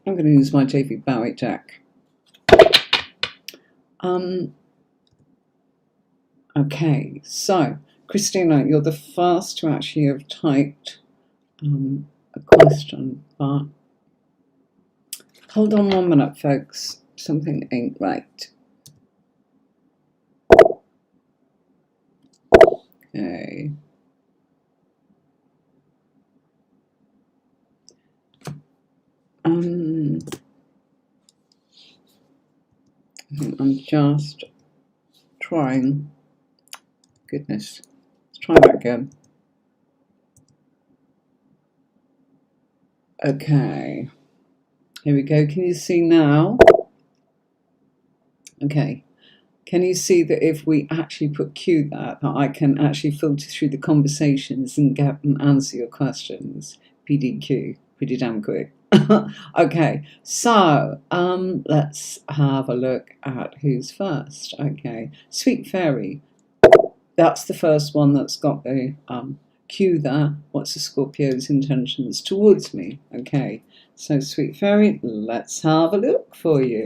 I'm going to use my David Bowie deck. Okay, so Christina, you're the first to actually have typed a question, but hold on 1 minute, folks. Something ain't right. Okay. I'm just trying. Goodness. Let's try that again. Okay. Here we go. Can you see now? Okay. Can you see that if we actually put Q there, that I can actually filter through the conversations and get and answer your questions? PDQ. Pretty damn quick. Okay, so let's have a look at who's first. Okay, Sweet Fairy. That's the first one that's got the Q there. What's the Scorpio's intentions towards me? Okay, so Sweet Fairy, let's have a look for you.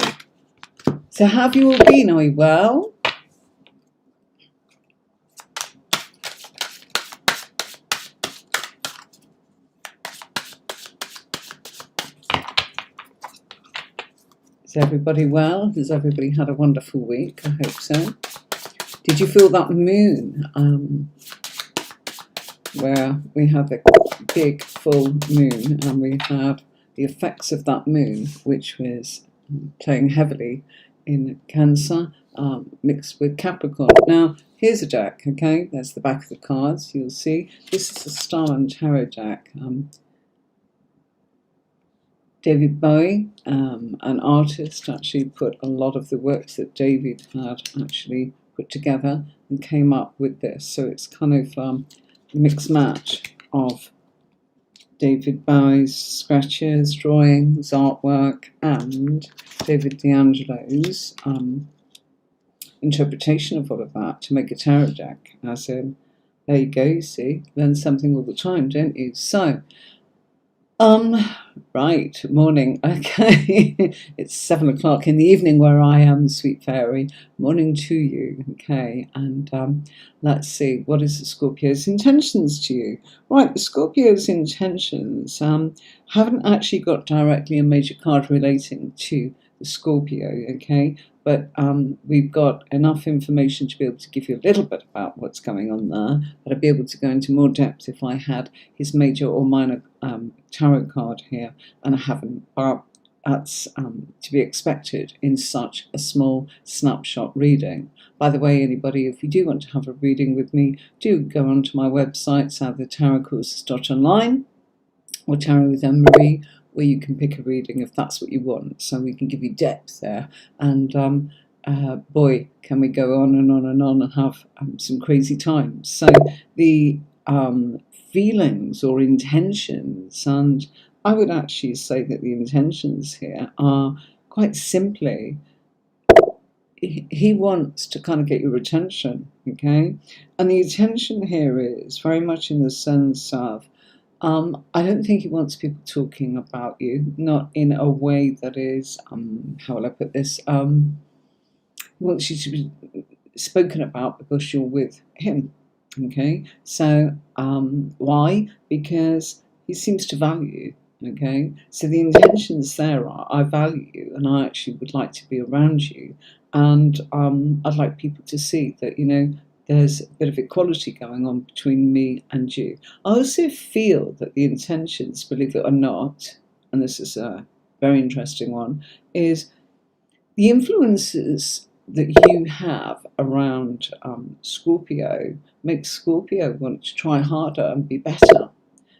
So how have you all been? Are you well? Is everybody well? Has everybody had a wonderful week? I hope so. Did you feel that moon where we had the big full moon and we had the effects of that moon, which was playing heavily in Cancer, mixed with Capricorn? Now, here's a deck, okay? There's the back of the cards, you'll see. This is a Star and Tarot deck. David Bowie, an artist, actually put a lot of the works that David had actually put together and came up with this. So it's kind of a mixed match of David Bowie's sketches, drawings, artwork, and David D'Angelo's interpretation of all of that to make a tarot deck. As in, there you go, you see, learn something all the time, don't you? So, right, morning. Okay, it's 7 o'clock in the evening where I am, Sweet Fairy. Morning to you. Okay, and let's see, what is the Scorpio's intentions to you? Right, the Scorpio's intentions haven't actually got directly a major card relating to the Scorpio, okay? But we've got enough information to be able to give you a little bit about what's going on there, but I'd be able to go into more depth if I had his major or minor tarot card here, and I haven't. But that's to be expected in such a small snapshot reading. By the way, anybody, if you do want to have a reading with me, do go onto my website, southertarotcourses.online, or Tarot with Anne-Marie, where you can pick a reading if that's what you want. So we can give you depth there. And boy, can we go on and on and on and have some crazy times. So the feelings or intentions, and I would actually say that the intentions here are quite simply, he wants to kind of get your attention, okay? And the attention here is very much in the sense of, I don't think he wants people talking about you, not in a way that is, how will I put this? He wants you to be spoken about because you're with him, okay? So, why? Because he seems to value you, okay? So the intentions there are, I value you and I actually would like to be around you. And I'd like people to see that, you know, there's a bit of equality going on between me and you. I also feel that the intentions, believe it or not, and this is a very interesting one, is the influences that you have around Scorpio makes Scorpio want to try harder and be better.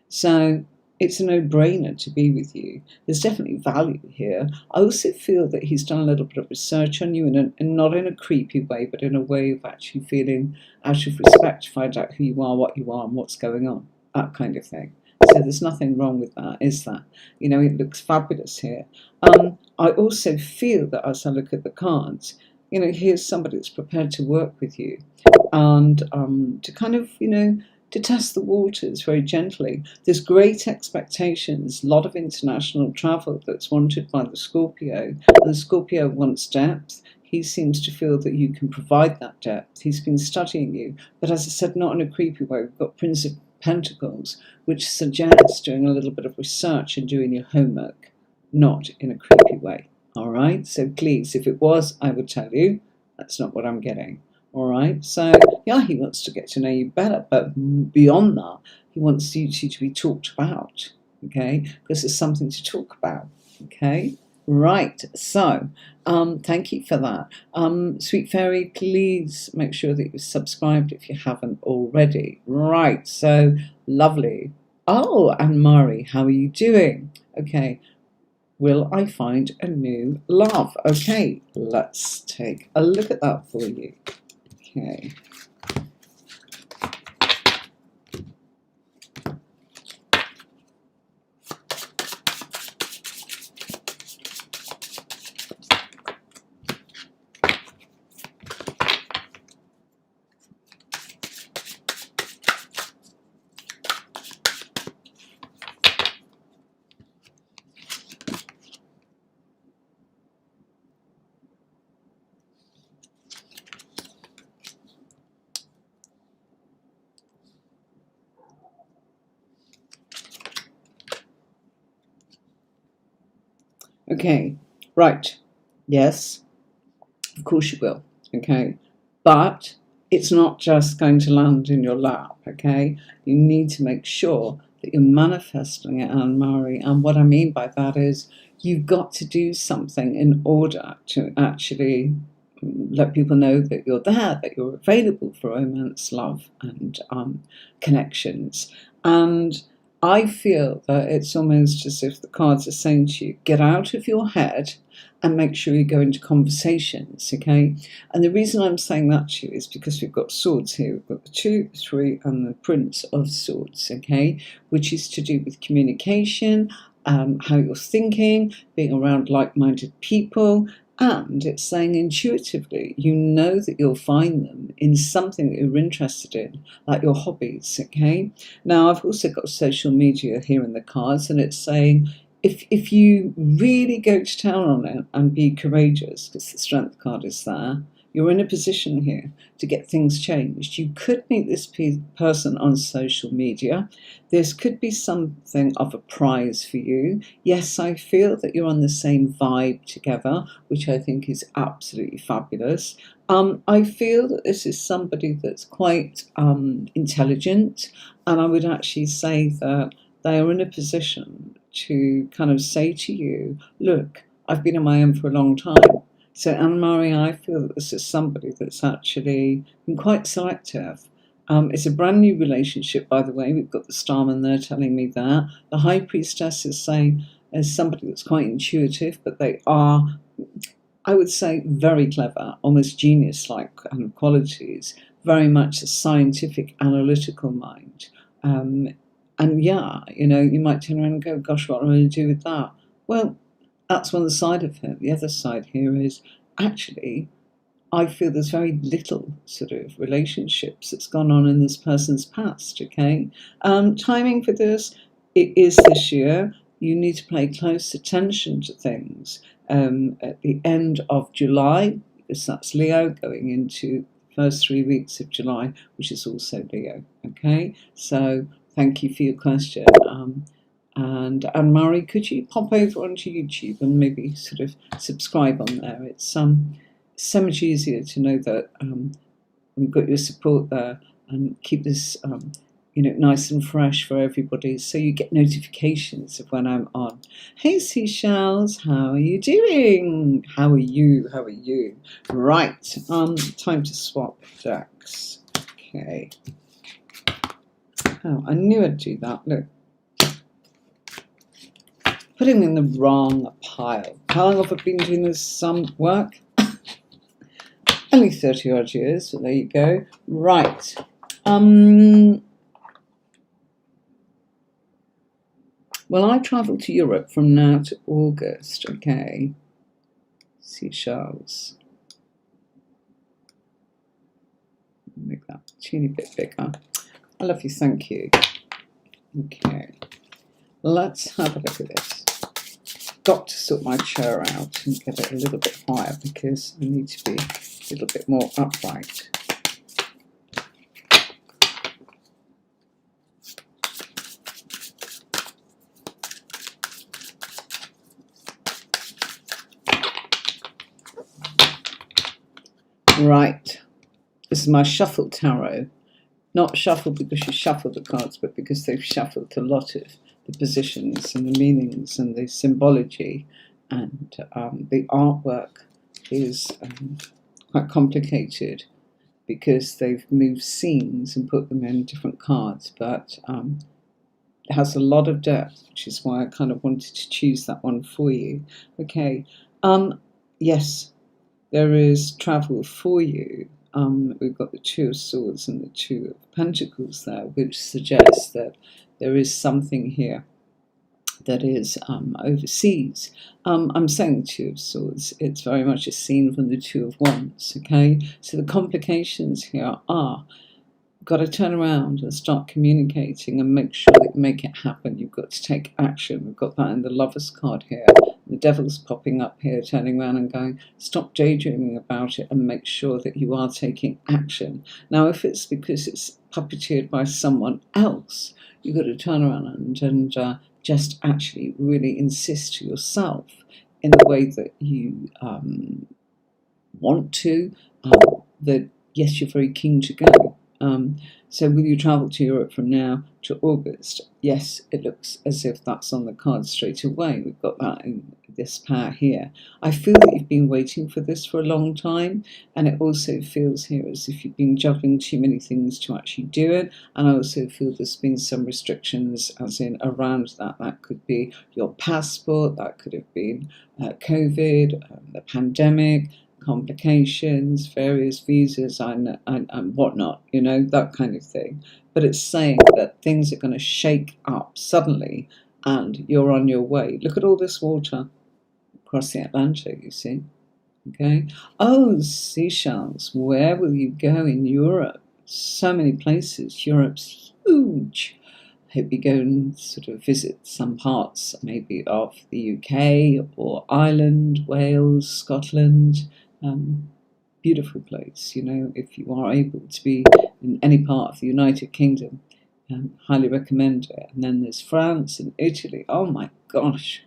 So it's a no-brainer to be with you. There's definitely value here. I also feel that he's done a little bit of research on you, and not in a creepy way, but in a way of actually feeling out of respect to find out who you are, what you are, and what's going on, that kind of thing. So there's nothing wrong with that, is there? You know, it looks fabulous here. I also feel that as I look at the cards, you know, here's somebody that's prepared to work with you and to kind of, you know, to test the waters very gently. There's great expectations, a lot of international travel that's wanted by the Scorpio, and the Scorpio wants depth. He seems to feel that you can provide that depth. He's been studying you, but as I said, not in a creepy way. We've got Prince of Pentacles, which suggests doing a little bit of research and doing your homework, not in a creepy way. All right, so please, if it was, I would tell you. That's not what I'm getting. All right, so yeah, he wants to get to know you better, but beyond that, he wants you to be talked about, okay, because there's something to talk about, okay. Right, so thank you for that. Sweet Fairy, please make sure that you're subscribed if you haven't already. Right, so lovely. Oh, and Mari, how are you doing? Okay, will I find a new love? Okay, let's take a look at that for you. Okay. Okay, right. Yes, of course you will. Okay, but it's not just going to land in your lap. Okay, you need to make sure that you're manifesting it, Anne-Marie. And what I mean by that is you've got to do something in order to actually let people know that you're there, that you're available for romance, love, and connections. And I feel that it's almost as if the cards are saying to you, get out of your head and make sure you go into conversations, okay? And the reason I'm saying that to you is because we've got swords here. We've got the 2, 3, and the Prince of Swords, okay? Which is to do with communication, how you're thinking, being around like-minded people, and it's saying intuitively, you know that you'll find them in something that you're interested in, like your hobbies, okay? Now, I've also got social media here in the cards, and it's saying, if you really go to town on it and be courageous, because the Strength card is there, you're in a position here to get things changed. You could meet this person on social media. This could be something of a prize for you. Yes, I feel that you're on the same vibe together, which I think is absolutely fabulous. I feel that this is somebody that's quite intelligent, and I would actually say that they are in a position to kind of say to you, look, I've been on my own for a long time. So Anne-Marie, I feel that this is somebody that's actually been quite selective. It's a brand new relationship, by the way. We've got the Starman there telling me that. The High Priestess is saying as somebody that's quite intuitive, but they are, I would say, very clever, almost genius-like qualities, very much a scientific, analytical mind. And yeah, you know, you might turn around and go, gosh, what am I going to do with that? Well, that's one side of it. The other side here is actually, I feel there's very little sort of relationships that's gone on in this person's past, okay? Timing for this, it is this year. You need to pay close attention to things at the end of July, because that's Leo going into the first 3 weeks of July, which is also Leo, okay? So thank you for your question. And Anne-Marie, could you pop over onto YouTube and maybe sort of subscribe on there? It's so much easier to know that we've got your support there, and keep this you know, nice and fresh for everybody, so you get notifications of when I'm on. Hey Seashells, how are you doing? How are you? How are you? Right, time to swap decks. Okay. Oh, I knew I'd do that. Look. Putting them in the wrong pile. How long have I been doing this work? Only 30 odd years, so there you go. Right. Well, I travel to Europe from now to August, okay? Seashells. Make that a teeny bit bigger. I love you, thank you. Okay, let's have a look at this. Got to sort my chair out and get it a little bit higher because I need to be a little bit more upright. Right, this is my shuffled tarot. Not shuffled because you shuffle the cards, but because they've shuffled a lot of the positions and the meanings and the symbology, and the artwork is quite complicated because they've moved scenes and put them in different cards, but it has a lot of depth, which is why I kind of wanted to choose that one for you. Okay, yes, there is travel for you. We've got the Two of Swords and the Two of Pentacles there, which suggests that there is something here that is overseas. I'm saying the Two of Swords, it's very much a scene from the Two of Wands, okay? So the complications here are, got to turn around and start communicating and make sure that you make it happen. You've got to take action. We've got that in the Lovers card here. The Devil's popping up here, turning around and going, stop daydreaming about it and make sure that you are taking action. Now, if it's because it's puppeteered by someone else, you've got to turn around and just actually really insist to yourself in the way that you want to, that yes, you're very keen to go. So will you travel to Europe from now to August? Yes, it looks as if that's on the card straight away. We've got that in this pair here. I feel that you've been waiting for this for a long time, and it also feels here as if you've been juggling too many things to actually do it. And I also feel there's been some restrictions as in around that. That could be your passport, that could have been COVID, the pandemic, complications, various visas and whatnot, you know, that kind of thing. But it's saying that things are going to shake up suddenly and you're on your way. Look at all this water across the Atlantic, you see. Okay. Oh, seashells. Where will you go in Europe? So many places. Europe's huge. Hope you go and sort of visit some parts maybe of the UK or Ireland, Wales, Scotland. Beautiful place, you know, if you are able to be in any part of the United Kingdom, highly recommend it. And then there's France and Italy. Oh my gosh,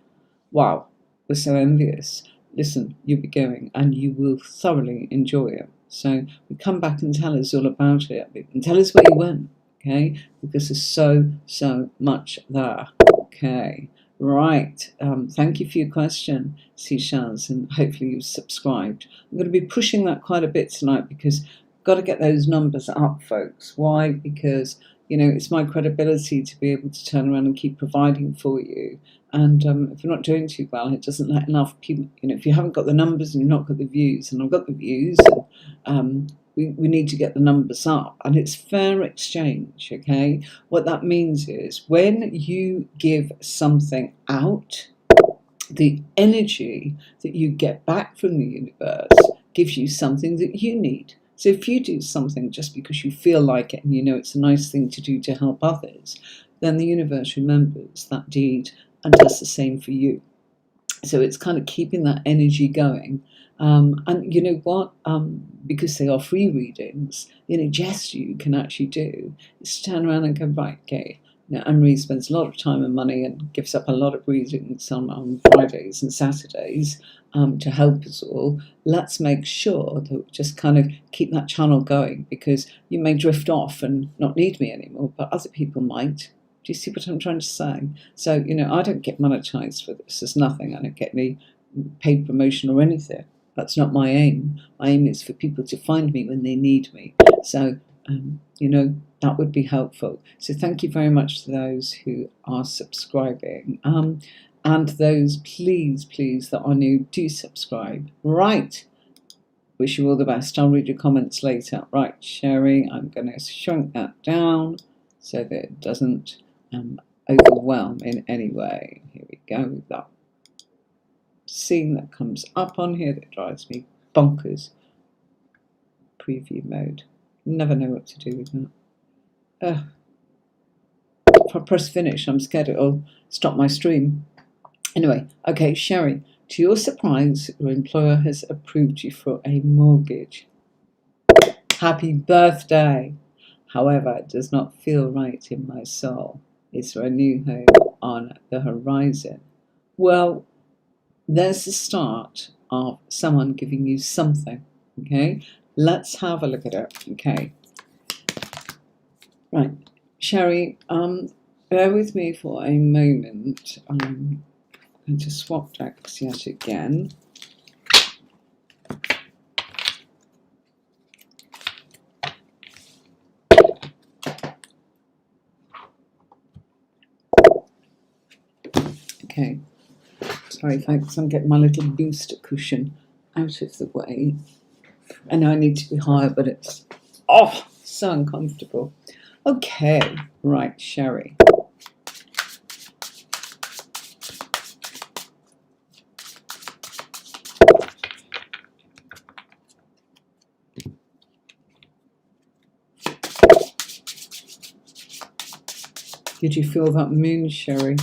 wow, we're so envious. Listen, you'll be going and you will thoroughly enjoy it. So come back and tell us all about it and tell us where you went, okay, because there's so much there. Okay, right, thank you for your question, Seashells, and hopefully you've subscribed. I'm going to be pushing that quite a bit tonight because I've got to get those numbers up, folks. Why? Because, you know, it's my credibility to be able to turn around and keep providing for you. And if you're not doing too well, it doesn't let enough people, you know, if you haven't got the numbers and you've not got the views, and I've got the views, and, we need to get the numbers up, and it's fair exchange, okay? What that means is when you give something out, the energy that you get back from the universe gives you something that you need. So if you do something just because you feel like it and you know it's a nice thing to do to help others, then the universe remembers that deed and does the same for you. So it's kind of keeping that energy going. And you know what? Because they are free readings, the only gesture you can actually do is turn around and go, right, okay. Now, Anne-Marie spends a lot of time and money and gives up a lot of readings on Fridays and Saturdays to help us all. Let's make sure that we just kind of keep that channel going, because you may drift off and not need me anymore, but other people might. Do you see what I'm trying to say? So, you know, I don't get monetized for this. There's nothing. I don't get any paid promotion or anything. That's not my aim. My aim is for people to find me when they need me. So, you know, that would be helpful. So thank you very much to those who are subscribing. And those, please, that are new, do subscribe. Right. Wish you all the best. I'll read your comments later. Right, Sherry, I'm going to shrink that down so that it doesn't overwhelm in any way. Here we go with that scene that comes up on here that drives me bonkers. Preview mode. Never know what to do with that. if I press finish, I'm scared it'll stop my stream. Anyway, okay, Sherry, to your surprise, your employer has approved you for a mortgage. Happy birthday! However, it does not feel right in my soul. Is there a new home on the horizon? Well, there's the start of someone giving you something, okay? Let's have a look at it, okay? Right, Sherry, bear with me for a moment. I'm going to swap decks yet again. Okay, sorry folks, I'm getting my little booster cushion out of the way. I know I need to be higher, but it's, oh, so uncomfortable. Okay, right, Sherry. Did you feel that moon, Sherry,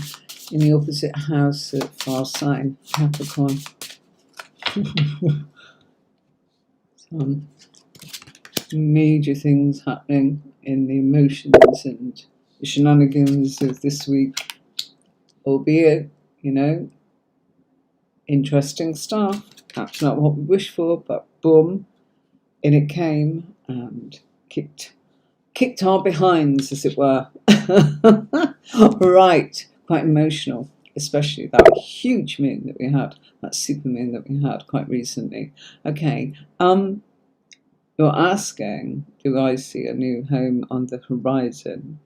in the opposite house at far sign, Capricorn? Some major things happening in the emotions and the shenanigans of this week, albeit, you know, interesting stuff. Perhaps not what we wished for, but boom, in it came and kicked our behinds, as it were. Right, quite emotional, especially that huge moon that we had, that super moon that we had quite recently. Okay, you're asking, do I see a new home on the horizon?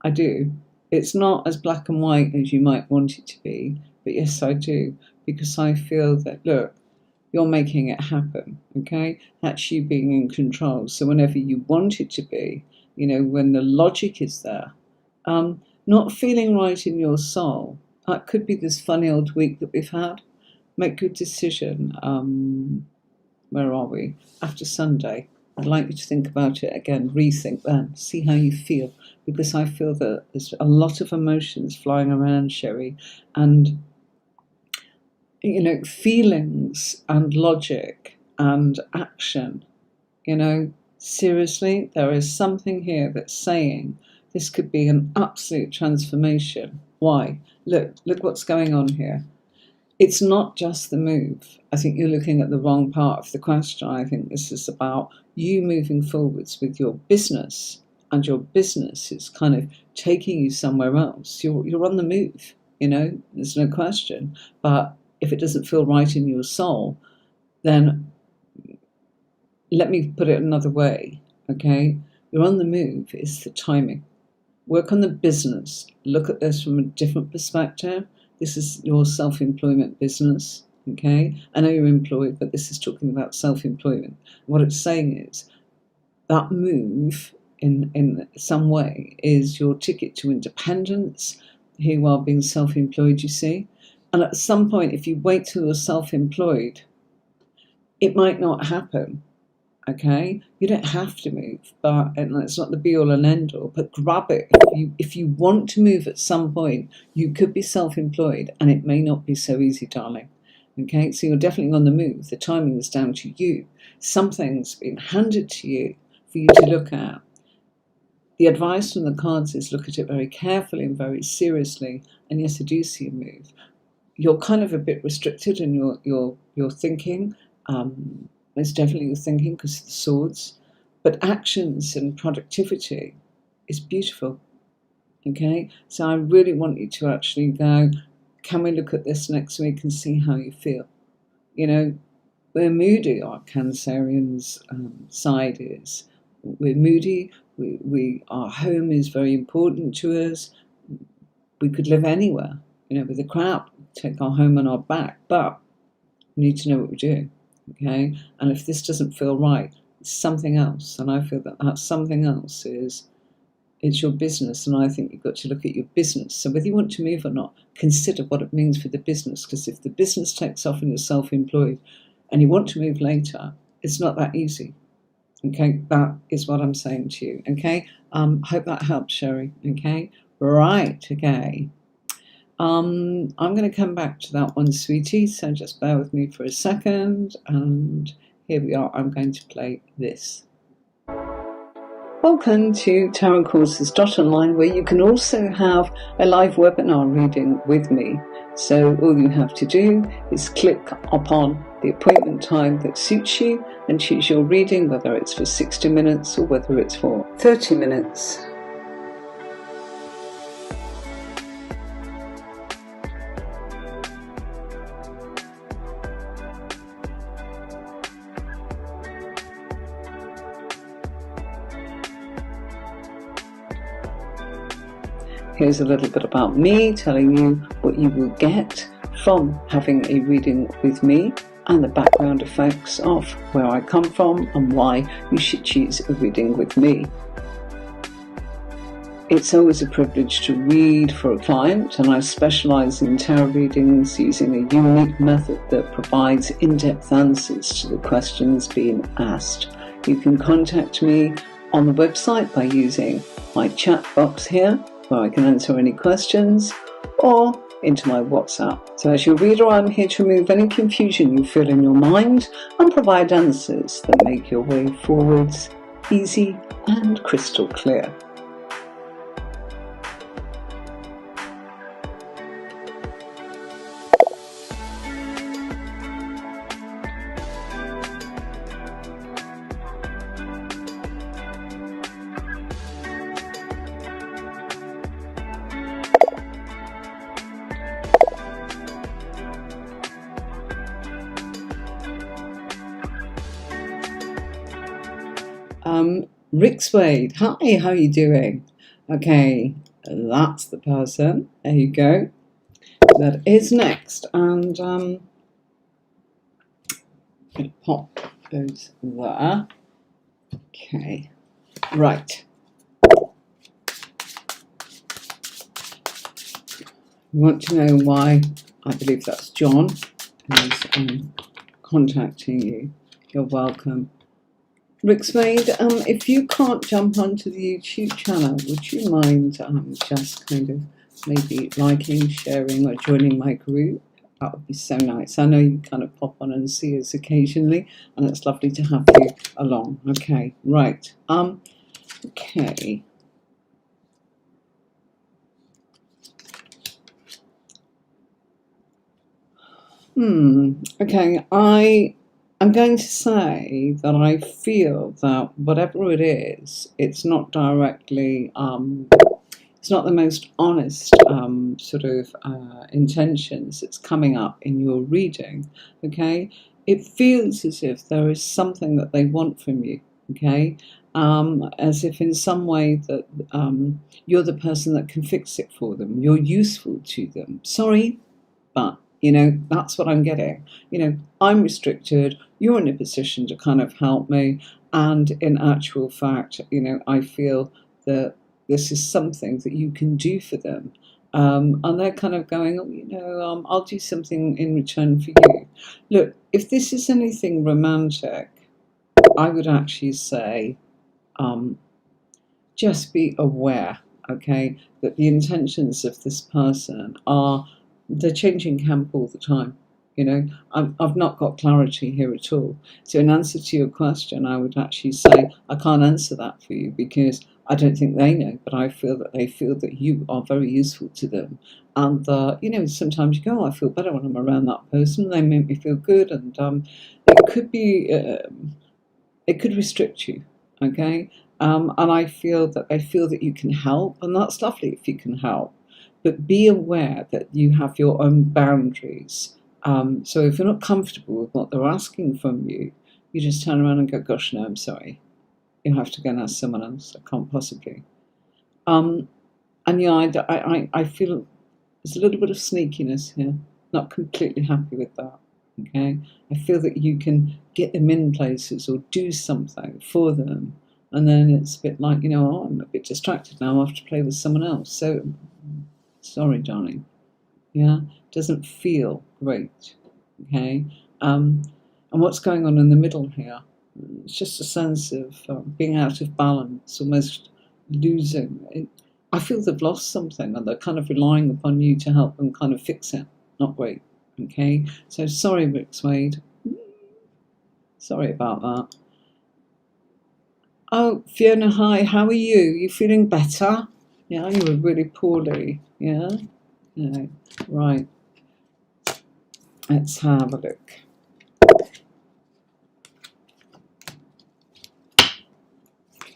I do. It's not as black and white as you might want it to be, but yes, I do, because I feel that, look, you're making it happen, okay? That's you being in control. So whenever you want it to be, you know, when the logic is there, not feeling right in your soul, that could be this funny old week that we've had. Make good decision. Where are we? After Sunday. I'd like you to think about it again, rethink then, see how you feel, because I feel that there's a lot of emotions flying around, Sherry, and you know, feelings and logic and action. You know, seriously, there is something here that's saying this could be an absolute transformation. Why? Look what's going on here. It's not just the move. I think you're looking at the wrong part of the question. I think this is about you moving forwards with your business, and your business is kind of taking you somewhere else. You're on the move, you know, there's no question. But if it doesn't feel right in your soul, then let me put it another way, okay? You're on the move, it's the timing. Work on the business. Look at this from a different perspective. This is your self-employment business, okay? I know you're employed, but this is talking about self-employment. What it's saying is that move in some way is your ticket to independence here while being self-employed, you see? And at some point, if you wait till you're self-employed, it might not happen, okay? You don't have to move, but and it's not the be-all and end-all, but grab it. If you want to move at some point, you could be self-employed, and it may not be so easy, darling, okay? So you're definitely on the move. The timing is down to you. Something's been handed to you for you to look at. The advice from the cards is look at it very carefully and very seriously, and yes, I do see a move. You're kind of a bit restricted in your thinking. It's definitely your thinking because of the swords. But actions and productivity is beautiful. Okay? So I really want you to actually go, can we look at this next week and see how you feel? You know, we're moody, our Cancerians' side is. We're moody. Our home is very important to us. We could live anywhere, you know, with a crowd, take our home on our back, but we need to know what we're doing, okay? And if this doesn't feel right, it's something else. And I feel that that something else is, it's your business. And I think you've got to look at your business. So whether you want to move or not, consider what it means for the business. Because if the business takes off and you're self-employed and you want to move later, it's not that easy, Okay, that is what I'm saying to you. Okay, hope that helps, Sherry. Okay, right. Okay. I'm going to come back to that one, sweetie. So just bear with me for a second, and here we are. I'm going to play this. Welcome to tarotcourses.online, where you can also have a live webinar reading with me. So all you have to do is click upon the appointment time that suits you and choose your reading, whether it's for 60 minutes or whether it's for 30 minutes. Here's a little bit about me, telling you what you will get from having a reading with me and the background effects of where I come from and why you should choose a reading with me. It's always a privilege to read for a client, and I specialise in tarot readings using a unique method that provides in-depth answers to the questions being asked. You can contact me on the website by using my chat box here, where I can answer any questions, or into my WhatsApp. So as your reader, I'm here to remove any confusion you feel in your mind and provide answers that make your way forwards easy and crystal clear. Rick Swade, hi, how are you doing? Okay, that's the person. There you go. That is next, and I'm going to pop those there. Okay, right. You want to know why? I believe that's John who's contacting you. You're welcome. Rick Swade, if you can't jump onto the YouTube channel, would you mind just kind of maybe liking, sharing, or joining my group? That would be so nice. I know you kind of pop on and see us occasionally, and it's lovely to have you along. Okay, right. Okay. Okay, I'm going to say that I feel that whatever it is, it's not directly, it's not the most honest sort of intentions that's coming up in your reading, okay? It feels as if there is something that they want from you, okay? As if in some way that you're the person that can fix it for them. You're useful to them. Sorry, but that's what I'm getting. I'm restricted, you're in a position to kind of help me, and in actual fact, I feel that this is something that you can do for them. And they're kind of going, I'll do something in return for you. Look, if this is anything romantic, I would actually say, just be aware, okay, that the intentions of this person are, they're changing camp all the time. I've not got clarity here at all. So in answer to your question, I would actually say I can't answer that for you because I don't think they know, but I feel that they feel that you are very useful to them. And, sometimes you go, I feel better when I'm around that person. They make me feel good, and it could be, it could restrict you, okay? And I feel that they feel that you can help, and that's lovely if you can help. But be aware that you have your own boundaries. So if you're not comfortable with what they're asking from you, you just turn around and go, gosh, no, I'm sorry. You'll have to go and ask someone else. I can't possibly. And I feel there's a little bit of sneakiness here. Not completely happy with that. Okay? I feel that you can get them in places or do something for them. And then it's a bit like, I'm a bit distracted now. I have to play with someone else. So, sorry, darling. Yeah, doesn't feel great. Okay, and what's going on in the middle here? It's just a sense of being out of balance, almost losing it. I feel they've lost something and they're kind of relying upon you to help them kind of fix it. Not great. Okay, so sorry, Rick Swade. Sorry about that. Oh, Fiona, hi, how are you? You feeling better? Yeah, you were really poorly. Yeah? No. Right. Let's have a look.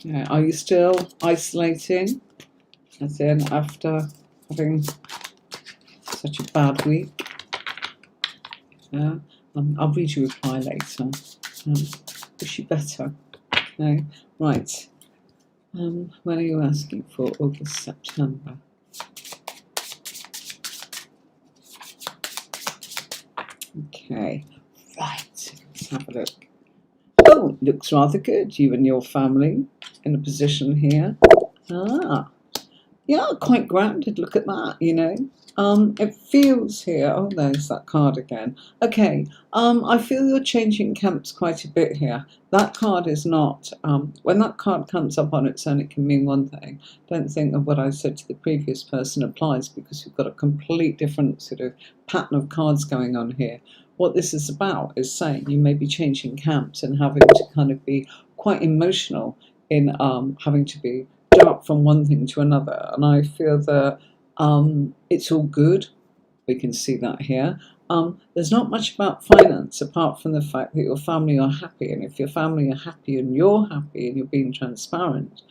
Yeah, are you still isolating? As in, after having such a bad week? Yeah. I'll read your reply later. Wish you better. Okay. Right. When are you asking for? August, September. Okay. Right. Let's have a look. Oh, looks rather good. You and your family in a position here. Ah. Yeah, quite grounded. Look at that, you know. It feels here. Oh, there's that card again. Okay. I feel you're changing camps quite a bit here. That card is not. When that card comes up on its own, it can mean one thing. Don't think that what I said to the previous person applies, because we've got a complete different sort of pattern of cards going on here. What this is about is saying you may be changing camps and having to kind of be quite emotional in having to be jump from one thing to another, and I feel that it's all good. We can see that here. There's not much about finance apart from the fact that your family are happy, and if your family are happy and you're happy and you're being transparent,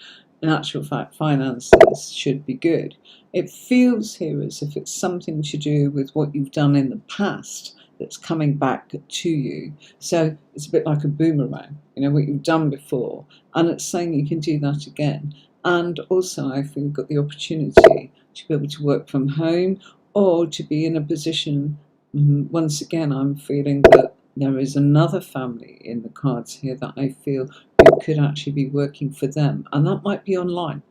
in actual fact, finances should be good. It feels here as if it's something to do with what you've done in the past that's coming back to you. So it's a bit like a boomerang, you know, what you've done before, and it's saying you can do that again. And also, I feel you've got the opportunity to be able to work from home, or to be in a position, once again, I'm feeling that there is another family in the cards here that I feel you could actually be working for them. And that might be online.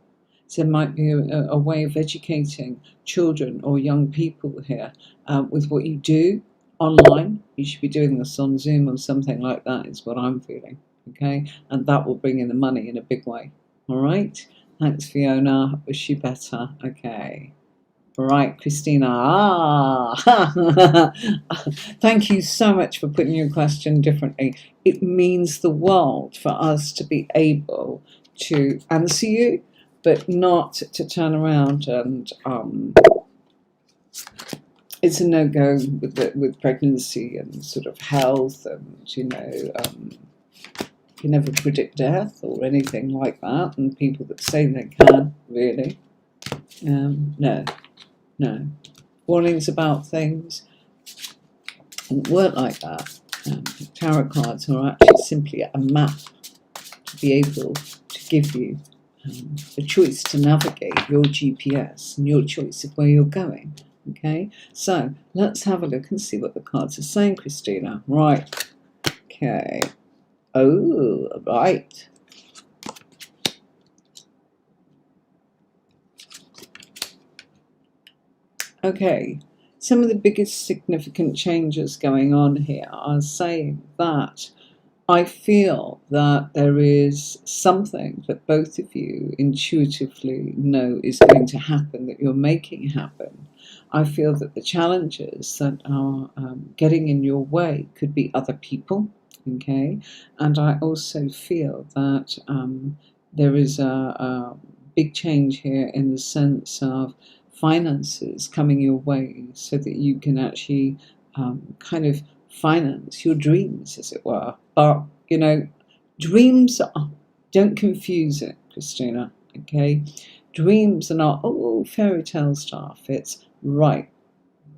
So it might be a way of educating children or young people here with what you do online. You should be doing this on Zoom or something like that, is what I'm feeling. Okay, and that will bring in the money in a big way. All right. Thanks, Fiona. Wish you better. Okay. Right, Christina. Thank you so much for putting your question differently. It means the world for us to be able to answer you, but not to turn around and it's a no-go with pregnancy and sort of health, and you can never predict death or anything like that, and people that say they can, really, no. Warnings about things weren't like that. Tarot cards are actually simply a map to be able to give you the choice to navigate your GPS and your choice of where you're going. Okay, so let's have a look and see what the cards are saying, Christina. Right. Okay. Oh, right. Okay, some of the biggest significant changes going on here are saying that I feel that there is something that both of you intuitively know is going to happen, that you're making happen. I feel that the challenges that are getting in your way could be other people, okay? And I also feel that there is a big change here in the sense of finances coming your way so that you can actually kind of finance your dreams, as it were. But, you know, dreams are, don't confuse it, Christina, okay? Dreams are not, oh, fairy tale stuff. It's, right,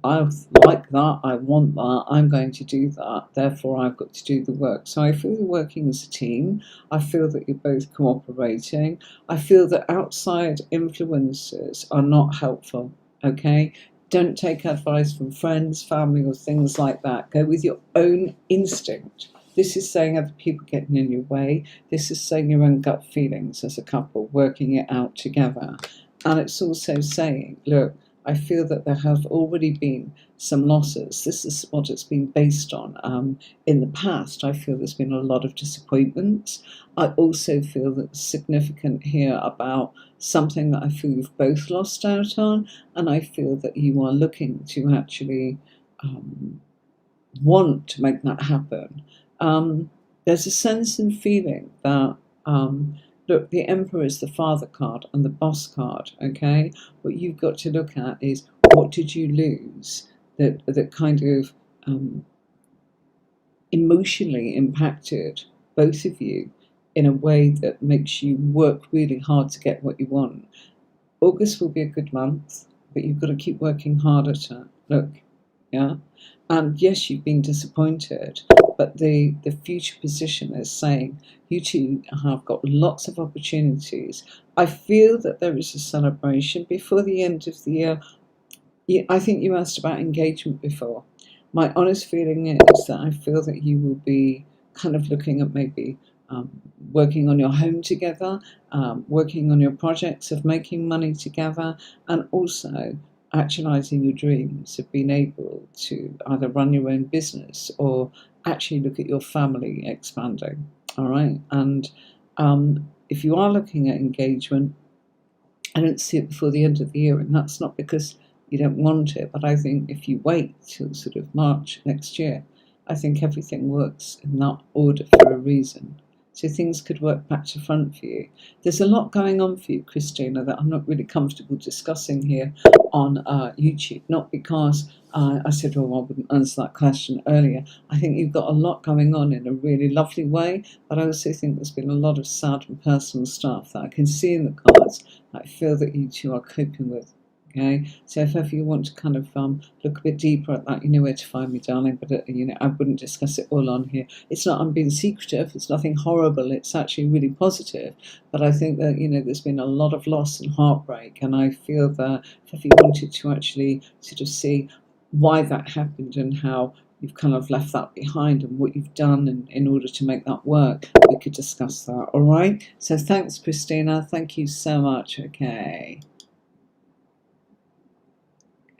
I like that, I want that, I'm going to do that, therefore I've got to do the work. So I feel you're working as a team. I feel that you're both cooperating. I feel that outside influences are not helpful, okay? Don't take advice from friends, family, or things like that. Go with your own instinct. This is saying other people getting in your way. This is saying your own gut feelings as a couple, working it out together. And it's also saying, look, I feel that there have already been some losses. This is what it's been based on. In the past, I feel there's been a lot of disappointments. I also feel that it's significant here about something that I feel you've both lost out on, and I feel that you are looking to actually want to make that happen. There's a sense and feeling that look, the Emperor is the father card and the boss card, okay? What you've got to look at is, what did you lose that kind of emotionally impacted both of you in a way that makes you work really hard to get what you want. August will be a good month, but you've got to keep working hard at it. Look, yeah? And yes, you've been disappointed, but the future position is saying you two have got lots of opportunities. I feel that there is a celebration before the end of the year. I think you asked about engagement before. My honest feeling is that I feel that you will be kind of looking at maybe working on your home together, working on your projects of making money together, and also actualizing your dreams of being able to either run your own business or actually look at your family expanding. All right. And if you are looking at engagement, I don't see it before the end of the year, and that's not because you don't want it, but I think if you wait till sort of March next year, I think everything works in that order for a reason. So things could work back to front for you. There's a lot going on for you, Christina, that I'm not really comfortable discussing here on YouTube. Not because I said, well, I wouldn't answer that question earlier. I think you've got a lot going on in a really lovely way, but I also think there's been a lot of sad and personal stuff that I can see in the cards that I feel that you two are coping with. Okay, so if ever you want to kind of look a bit deeper at that, you know where to find me, darling. But you know, I wouldn't discuss it all on here. It's not I'm being secretive. It's nothing horrible. It's actually really positive. But I think that there's been a lot of loss and heartbreak, and I feel that if you wanted to actually sort of see why that happened and how you've kind of left that behind and what you've done in order to make that work, we could discuss that. All right. So thanks, Christina. Thank you so much. Okay.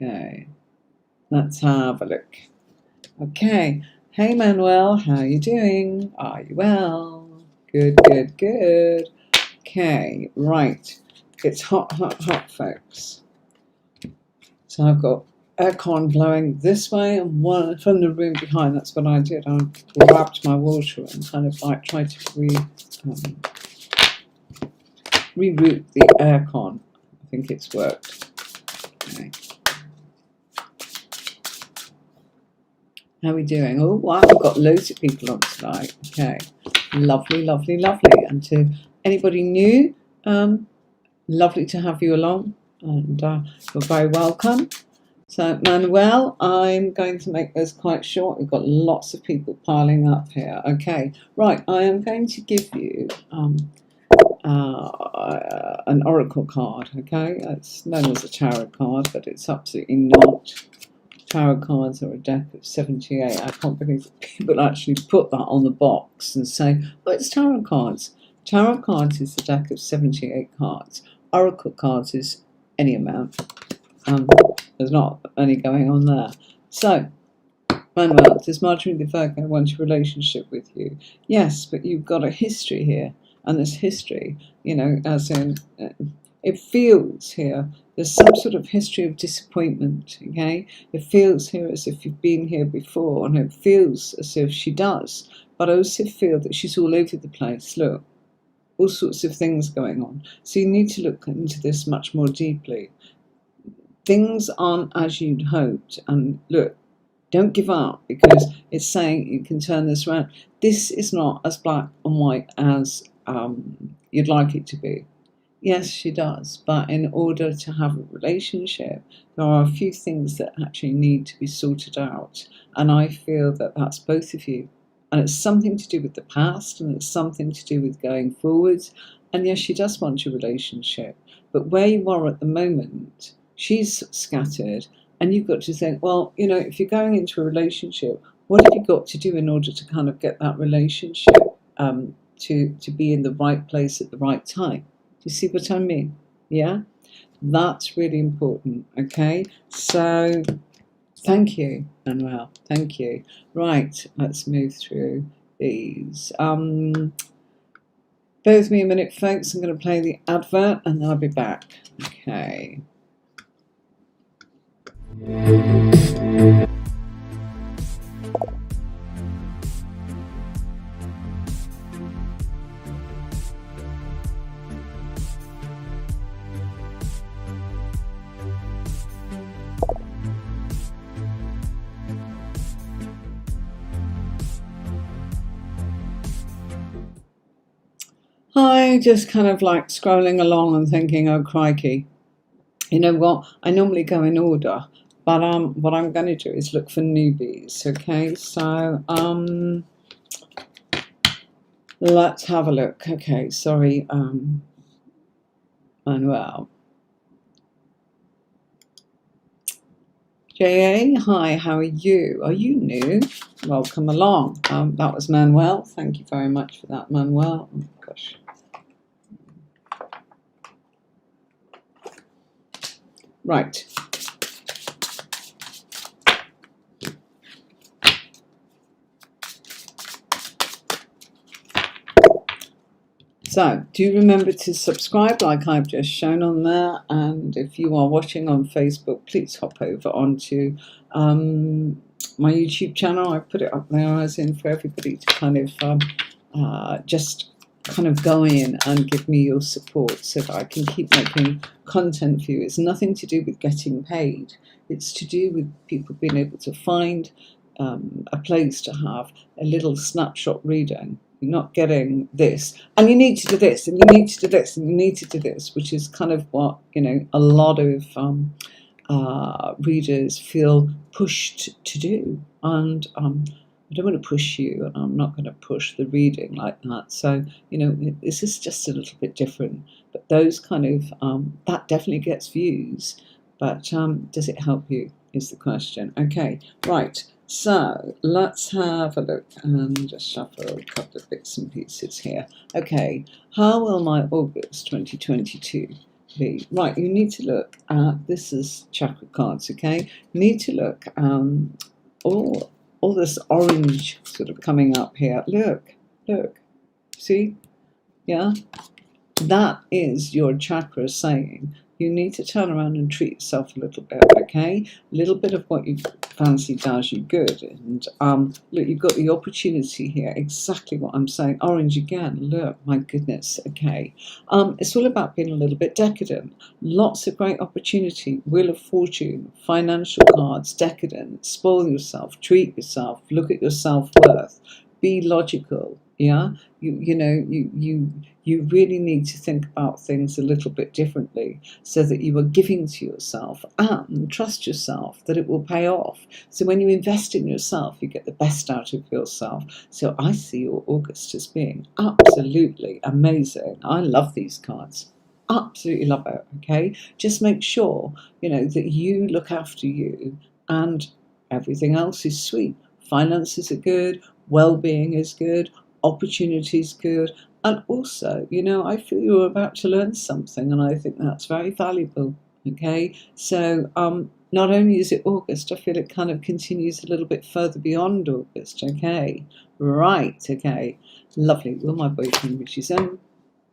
Okay, let's have a look. Okay, hey Manuel, how are you doing? Are you well? Good, good, good. Okay, right. It's hot, hot, hot, folks. So I've got aircon blowing this way and one from the room behind. That's what I did. I grabbed my water and kind of like tried to reroute the aircon. I think it's worked. Okay. How are we doing? Oh, wow, we've got loads of people on tonight. Okay, lovely, lovely, lovely. And to anybody new, lovely to have you along, and you're very welcome. So, Manuel, I'm going to make this quite short. We've got lots of people piling up here. Okay, right, I am going to give you an oracle card, okay? It's known as a tarot card, but it's absolutely not. Tarot cards are a deck of 78. I can't believe that people actually put that on the box and say, oh, it's tarot cards. Tarot cards is the deck of 78 cards. Oracle cards is any amount. There's not any going on there. So, Manuel, does Marjorie the Virgo want a relationship with you? Yes, but you've got a history here. And this history, as in, it feels here, there's some sort of history of disappointment, okay? It feels here as if you've been here before, and it feels as if she does. But I also feel that she's all over the place. Look, all sorts of things going on. So you need to look into this much more deeply. Things aren't as you'd hoped. And look, don't give up, because it's saying you can turn this around. This is not as black and white as you'd like it to be. Yes, she does, but in order to have a relationship, there are a few things that actually need to be sorted out, and I feel that that's both of you, and it's something to do with the past, and it's something to do with going forwards. And yes, she does want your relationship, but where you are at the moment, she's scattered, and you've got to think, well, if you're going into a relationship, what have you got to do in order to kind of get that relationship to be in the right place at the right time? Do you see what I mean? Yeah? That's really important. Okay, so thank you, Manuel. Thank you. Right, let's move through these. Bear with me a minute, folks. I'm going to play the advert and then I'll be back. Okay. Hi, just kind of like scrolling along and thinking, oh crikey, you know what? I normally go in order, but what I'm going to do is look for newbies. Okay, so let's have a look. Okay, sorry, Manuel. JA, hi, how are you? Are you new? Welcome along. That was Manuel. Thank you very much for that, Manuel. Oh, gosh. Right. So, do remember to subscribe like I've just shown on there, and if you are watching on Facebook, please hop over onto my YouTube channel. I put it up there as in for everybody to kind of just kind of go in and give me your support so that I can keep making content for you. It's nothing to do with getting paid. It's to do with people being able to find a place to have a little snapshot reading. You're not getting this, and you need to do this, and you need to do this, and you need to do this, which is kind of what, you know, a lot of readers feel pushed to do. And I don't want to push you, and I'm not going to push the reading like that. So, you know, this is just a little bit different. But those kind of, that definitely gets views. But does it help you is the question. Okay, right. So let's have a look and just shuffle a couple of bits and pieces here. Okay, how will my August 2022 be? Right, you need to look at, this is chakra cards, okay? You need to look all this orange sort of coming up here. Look, see? Yeah? That is your chakra saying you need to turn around and treat yourself a little bit, okay? A little bit of what you fancy does you good. And look, you've got the opportunity here, exactly what I'm saying. Orange again, look, my goodness, okay. It's all about being a little bit decadent. Lots of great opportunity, Wheel of Fortune, financial cards, decadent, spoil yourself, treat yourself, look at your self-worth, be logical, yeah? You really need to think about things a little bit differently so that you are giving to yourself and trust yourself that it will pay off. So when you invest in yourself, you get the best out of yourself. So I see your August as being absolutely amazing. I love these cards. Absolutely love it, okay? Just make sure, you know, that you look after you and everything else is sweet. Finances are good, well-being is good, opportunities good. And also, you know, I feel you're about to learn something, and I think that's very valuable. Okay, so not only is it August, I feel it kind of continues a little bit further beyond August. Okay, right. Okay, lovely. Will my boyfriend reach his own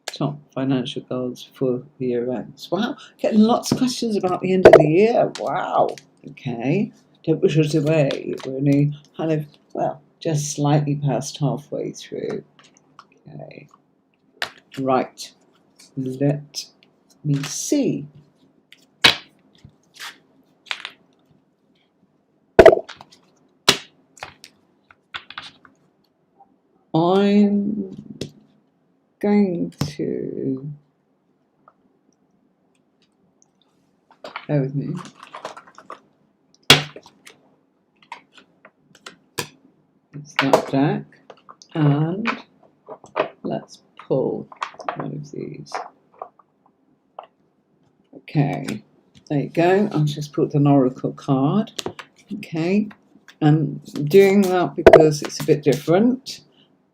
top financial goals for the year ends? Wow, getting lots of questions about the end of the year. Wow. Okay, don't push us away. We're only kind of, well, just slightly past halfway through. Okay. Right, let me see. I'm going to, bear with me. It's that deck, and let's pull one of these. Okay, there you go. I'll just put an oracle card. Okay, I'm doing that because it's a bit different.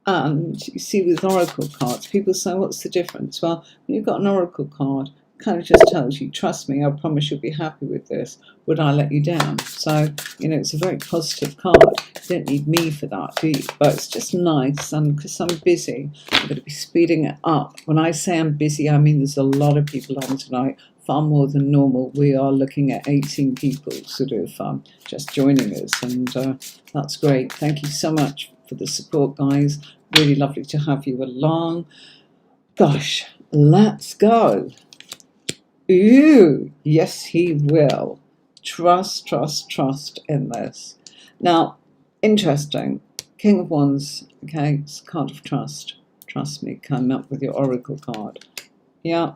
And you see, with oracle cards, people say, what's the difference? Well, when you've got an oracle card, kind of just tells you, trust me, I promise you'll be happy with this. Would I let you down? So, it's a very positive card. You don't need me for that, do you? But it's just nice, and because I'm busy, I'm going to be speeding it up. When I say I'm busy, I mean there's a lot of people on tonight, far more than normal. We are looking at 18 people sort of just joining us, and that's great. Thank you so much for the support, guys. Really lovely to have you along. Gosh, let's go. Ooh, yes, he will. Trust, trust, trust in this. Now, interesting. King of Wands, okay, it's a card of trust. Trust me, come up with your Oracle card. Yeah,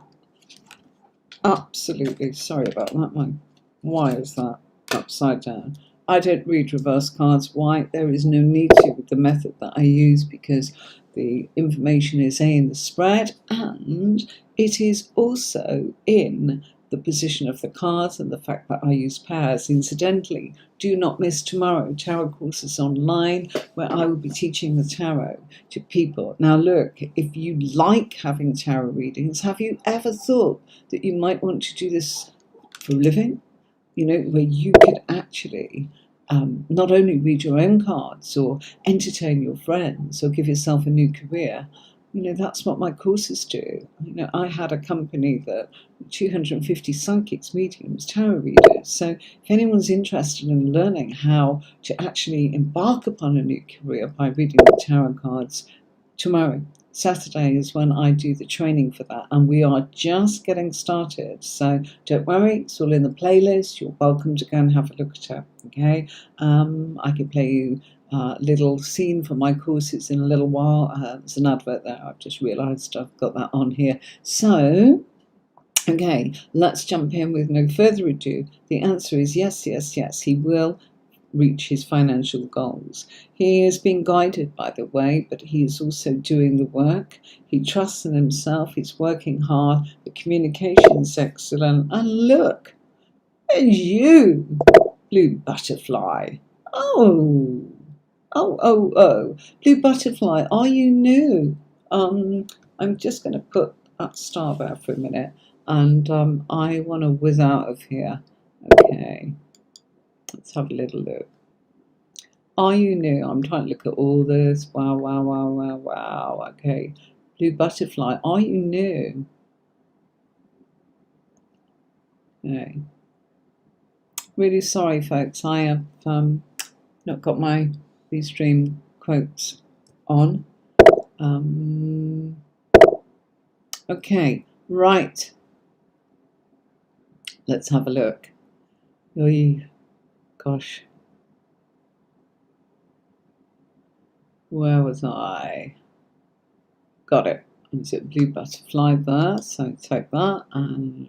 absolutely. Sorry about that one. Why is that upside down? I don't read reverse cards. Why? There is no need to with the method that I use, because the information is in the spread, and it is also in the position of the cards and the fact that I use pairs. Incidentally, do not miss tomorrow tarot courses online, where I will be teaching the tarot to people. Now look, if you like having tarot readings, have you ever thought that you might want to do this for a living? Where you could actually not only read your own cards or entertain your friends or give yourself a new career. That's what my courses do. I had a company that 250 psychics, mediums, tarot readers. So if anyone's interested in learning how to actually embark upon a new career by reading the tarot cards, tomorrow, Saturday, is when I do the training for that, and we are just getting started. So don't worry, it's all in the playlist. You're welcome to go and have a look at it. Okay, I can play you a little scene for my courses in a little while. There's an advert there. I've just realised I've got that on here. So, okay, let's jump in with no further ado. The answer is yes, yes, yes. He will reach his financial goals. He is being guided, by the way, but he is also doing the work. He trusts in himself. He's working hard. The communication is excellent. And look, and you, blue butterfly. Oh, blue butterfly. Are you new? I'm just going to put that star there for a minute, and I want to whiz out of here. Okay. Let's have a little look. Are you new? I'm trying to look at all this. Wow, wow, wow, wow, wow. Okay. Blue butterfly. Are you new? Okay. Really sorry, folks. I have not got my Restream quotes on. Okay. Right. Let's have a look. Oh, gosh. Where was I? Got it. Is it blue butterfly there? So take that, and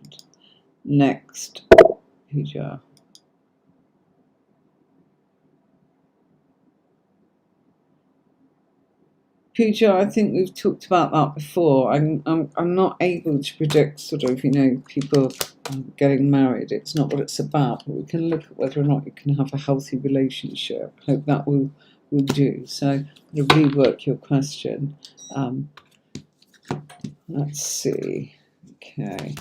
next, Pooja. Pooja, I think we've talked about that before. I'm not able to predict sort of, people getting married. It's not what it's about. But we can look at whether or not you can have a healthy relationship. Hope that will do. So to rework your question. Let's see. Okay.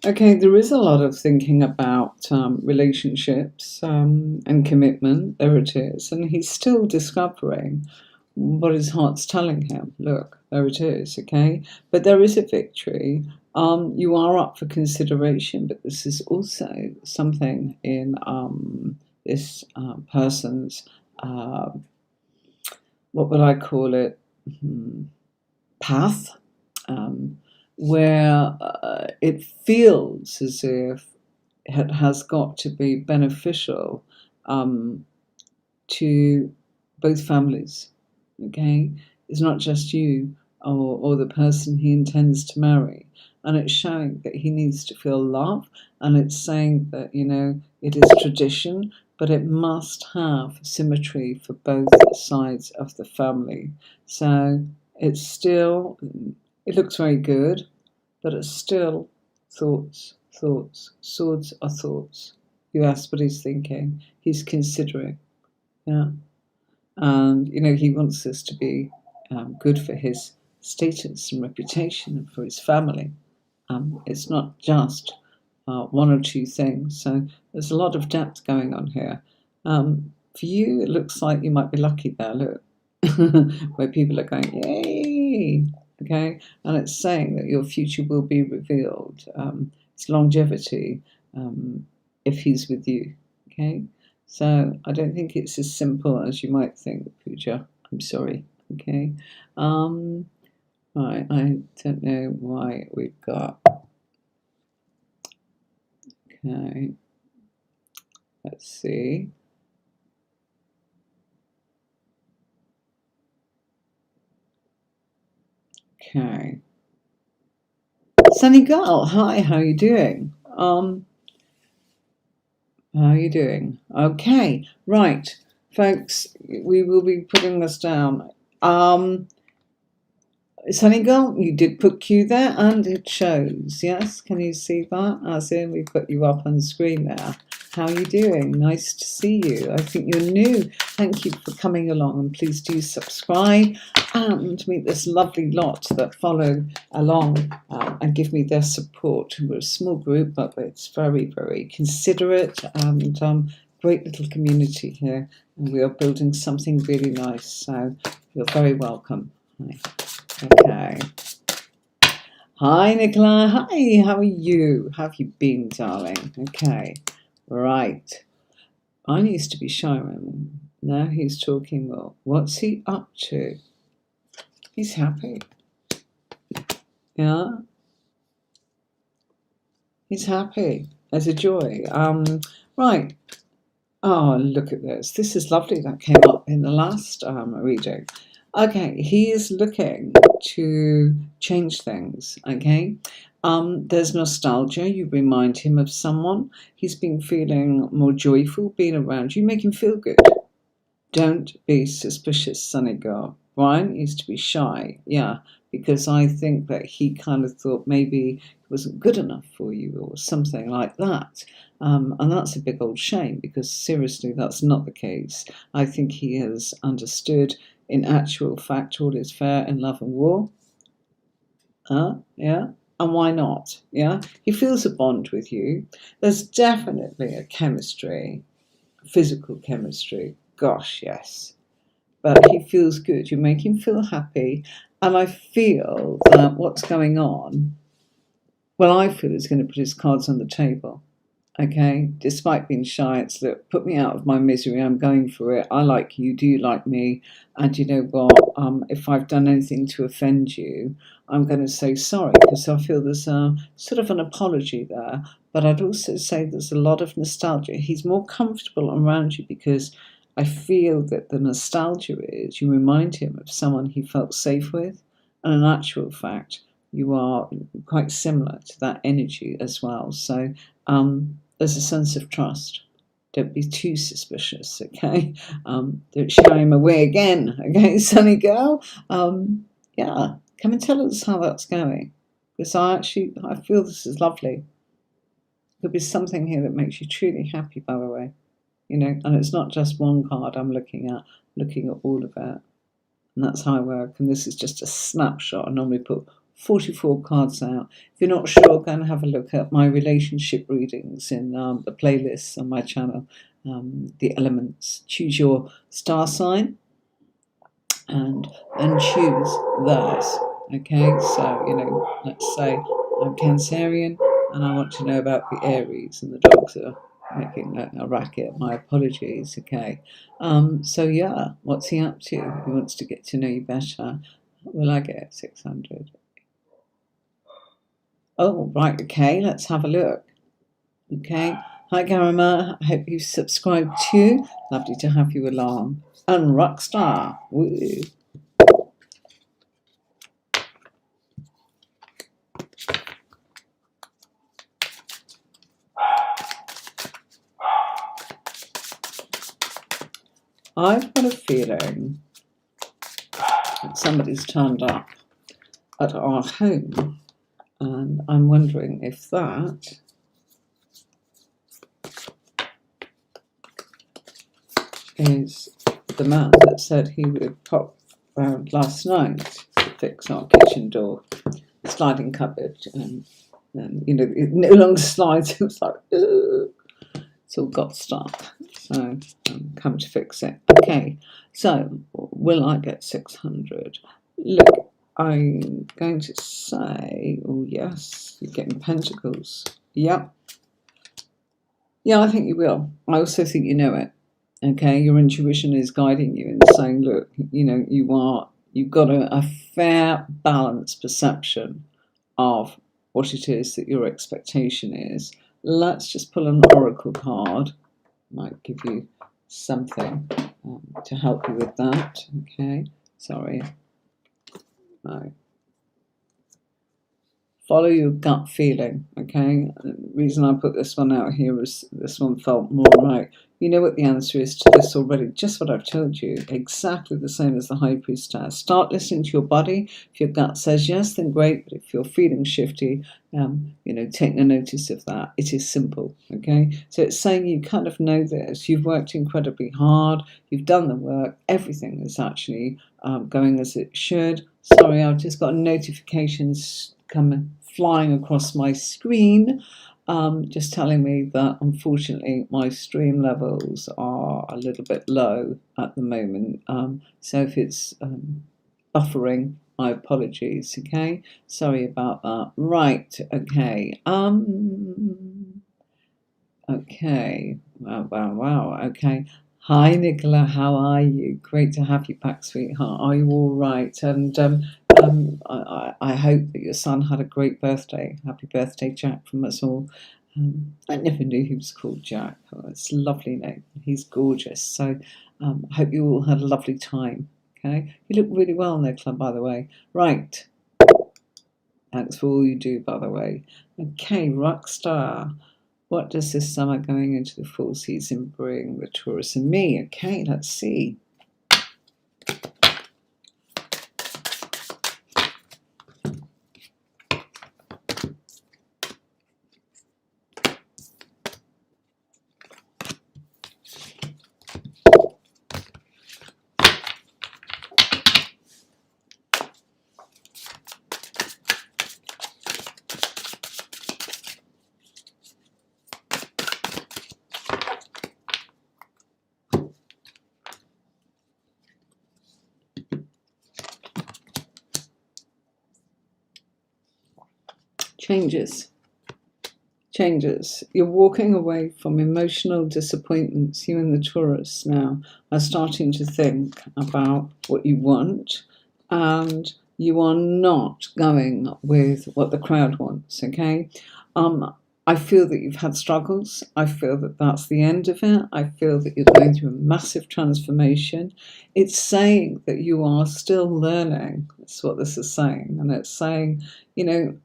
Okay, there is a lot of thinking about relationships and commitment. There it is. And he's still discovering what his heart's telling him. Look, there it is, okay? But there is a victory. You are up for consideration, but this is also something in this person's, what would I call it, path. where it feels as if it has got to be beneficial um, to both families. Okay, it's not just you or the person he intends to marry, and it's showing that he needs to feel love, and it's saying that it is tradition, but it must have symmetry for both sides of the family. So it's still, it looks very good, but it's still thoughts, thoughts. Swords are thoughts. You ask what he's thinking. He's considering. Yeah. And, he wants this to be good for his status and reputation and for his family. It's not just one or two things. So there's a lot of depth going on here. For you, it looks like you might be lucky there, look, where people are going, yay, okay? And it's saying that your future will be revealed. It's longevity if he's with you, okay? So I don't think it's as simple as you might think, Pooja. I'm sorry, okay? Right, I don't know why we've got, okay, let's see. Okay. Sunny Girl, hi, how are you doing? How are you doing? Okay, right, folks, we will be putting this down. Sunny Girl, you did put Q there, and it shows. Yes, can you see that? As in, we've got you up on the screen there. How are you doing? Nice to see you. I think you're new. Thank you for coming along, and please do subscribe and meet this lovely lot that follow along and give me their support. We're a small group, but it's very, very considerate and great little community here, and we are building something really nice. So you're very welcome. Hi. Okay. Hi, Nicola. Hi, how are you? How have you been, darling? Okay. Right. I used to be shy. Now he's talking well. What's he up to? He's happy. Yeah. He's happy. There's a joy. Right. Oh, look at this. This is lovely. That came up in the last reading. Okay, he is looking to change things, okay? There's nostalgia. You remind him of someone. He's been feeling more joyful being around you. Make him feel good. Don't be suspicious, Sunny Girl. Ryan used to be shy, yeah, because I think that he kind of thought maybe he wasn't good enough for you or something like that. And that's a big old shame because seriously, that's not the case. I think he has understood in actual fact all is fair in love and war. Yeah. And why not? Yeah. He feels a bond with you. There's definitely a chemistry, physical chemistry. Gosh, yes. But he feels good. You make him feel happy. And I feel that what's going on, well, I feel he's going to put his cards on the table. Okay, despite being shy, it's look, put me out of my misery. I'm going for it. I like you. Do you like me? And you know what? If I've done anything to offend you, I'm going to say sorry because I feel there's a sort of an apology there. But I'd also say there's a lot of nostalgia. He's more comfortable around you because I feel that the nostalgia is you remind him of someone he felt safe with, and in actual fact, you are quite similar to that energy as well. So. There's a sense of trust. Don't be too suspicious, okay? Don't shy him away again, okay, Sunny Girl? Yeah, come and tell us how that's going. Because I feel this is lovely. There'll be something here that makes you truly happy, by the way. And it's not just one card I'm looking at all of it. And that's how I work. And this is just a snapshot. I normally put 44 cards out. If you're not sure, go and have a look at my relationship readings in the playlists on my channel, the elements. Choose your star sign and choose theirs. Okay, so, let's say I'm Cancerian and I want to know about the Aries, and the dogs are making a racket. My apologies, okay. So yeah, what's he up to? He wants to get to know you better. Will I get 600? Oh, right, okay, let's have a look. Okay, hi Garima, I hope you've subscribed too. Lovely to have you along. And Rockstar, woo. I've got a feeling that somebody's turned up at our home, and I'm wondering if that is the man that said he would pop round last night to fix our kitchen door, sliding cupboard, and you know, it no longer slides. It was like, ugh. It's all got stuck. So come to fix it. Okay, so will I get 600? Look, I'm going to say, oh yes, you're getting pentacles. Yep. Yeah, I think you will. I also think you know it. Okay, your intuition is guiding you and saying, look, you know, you've got a fair, balanced perception of what it is that your expectation is. Let's just pull an oracle card. Might give you something to help you with that. Okay, sorry. No. Follow your gut feeling. Okay, the reason I put this one out here is this one felt more right. You know what the answer is to this already, just what I've told you, exactly the same as the High Priestess. Start listening to your body. If your gut says yes, then great, but if you're feeling shifty, you know, take no notice of that. It is simple, okay? So it's saying you kind of know this. You've worked incredibly hard. You've done the work. Everything is actually going as it should. Sorry, I've just got notifications coming flying across my screen. Just telling me that unfortunately my stream levels are a little bit low at the moment. So if it's buffering, my apologies. Okay, sorry about that. Right. Okay. Okay. Wow. Okay. Hi, Nicola. How are you? Great to have you back, sweetheart. Are you all right? And I hope that your son had a great birthday. Happy birthday, Jack, from us all. I never knew he was called Jack. Oh, it's a lovely name. He's gorgeous. So I hope you all had a lovely time. Okay. You look really well, Nicola, by the way. Right. Thanks for all you do, by the way. Okay, Rockstar. What does this summer going into the fall season bring the Taurus and me? Okay, let's see. Changes. You're walking away from emotional disappointments. You and the Taurus now are starting to think about what you want, and you are not going with what the crowd wants. Okay. I feel that you've had struggles. I feel that that's the end of it. I feel that you're going through a massive transformation. It's saying that you are still learning. That's what this is saying. And it's saying, you know,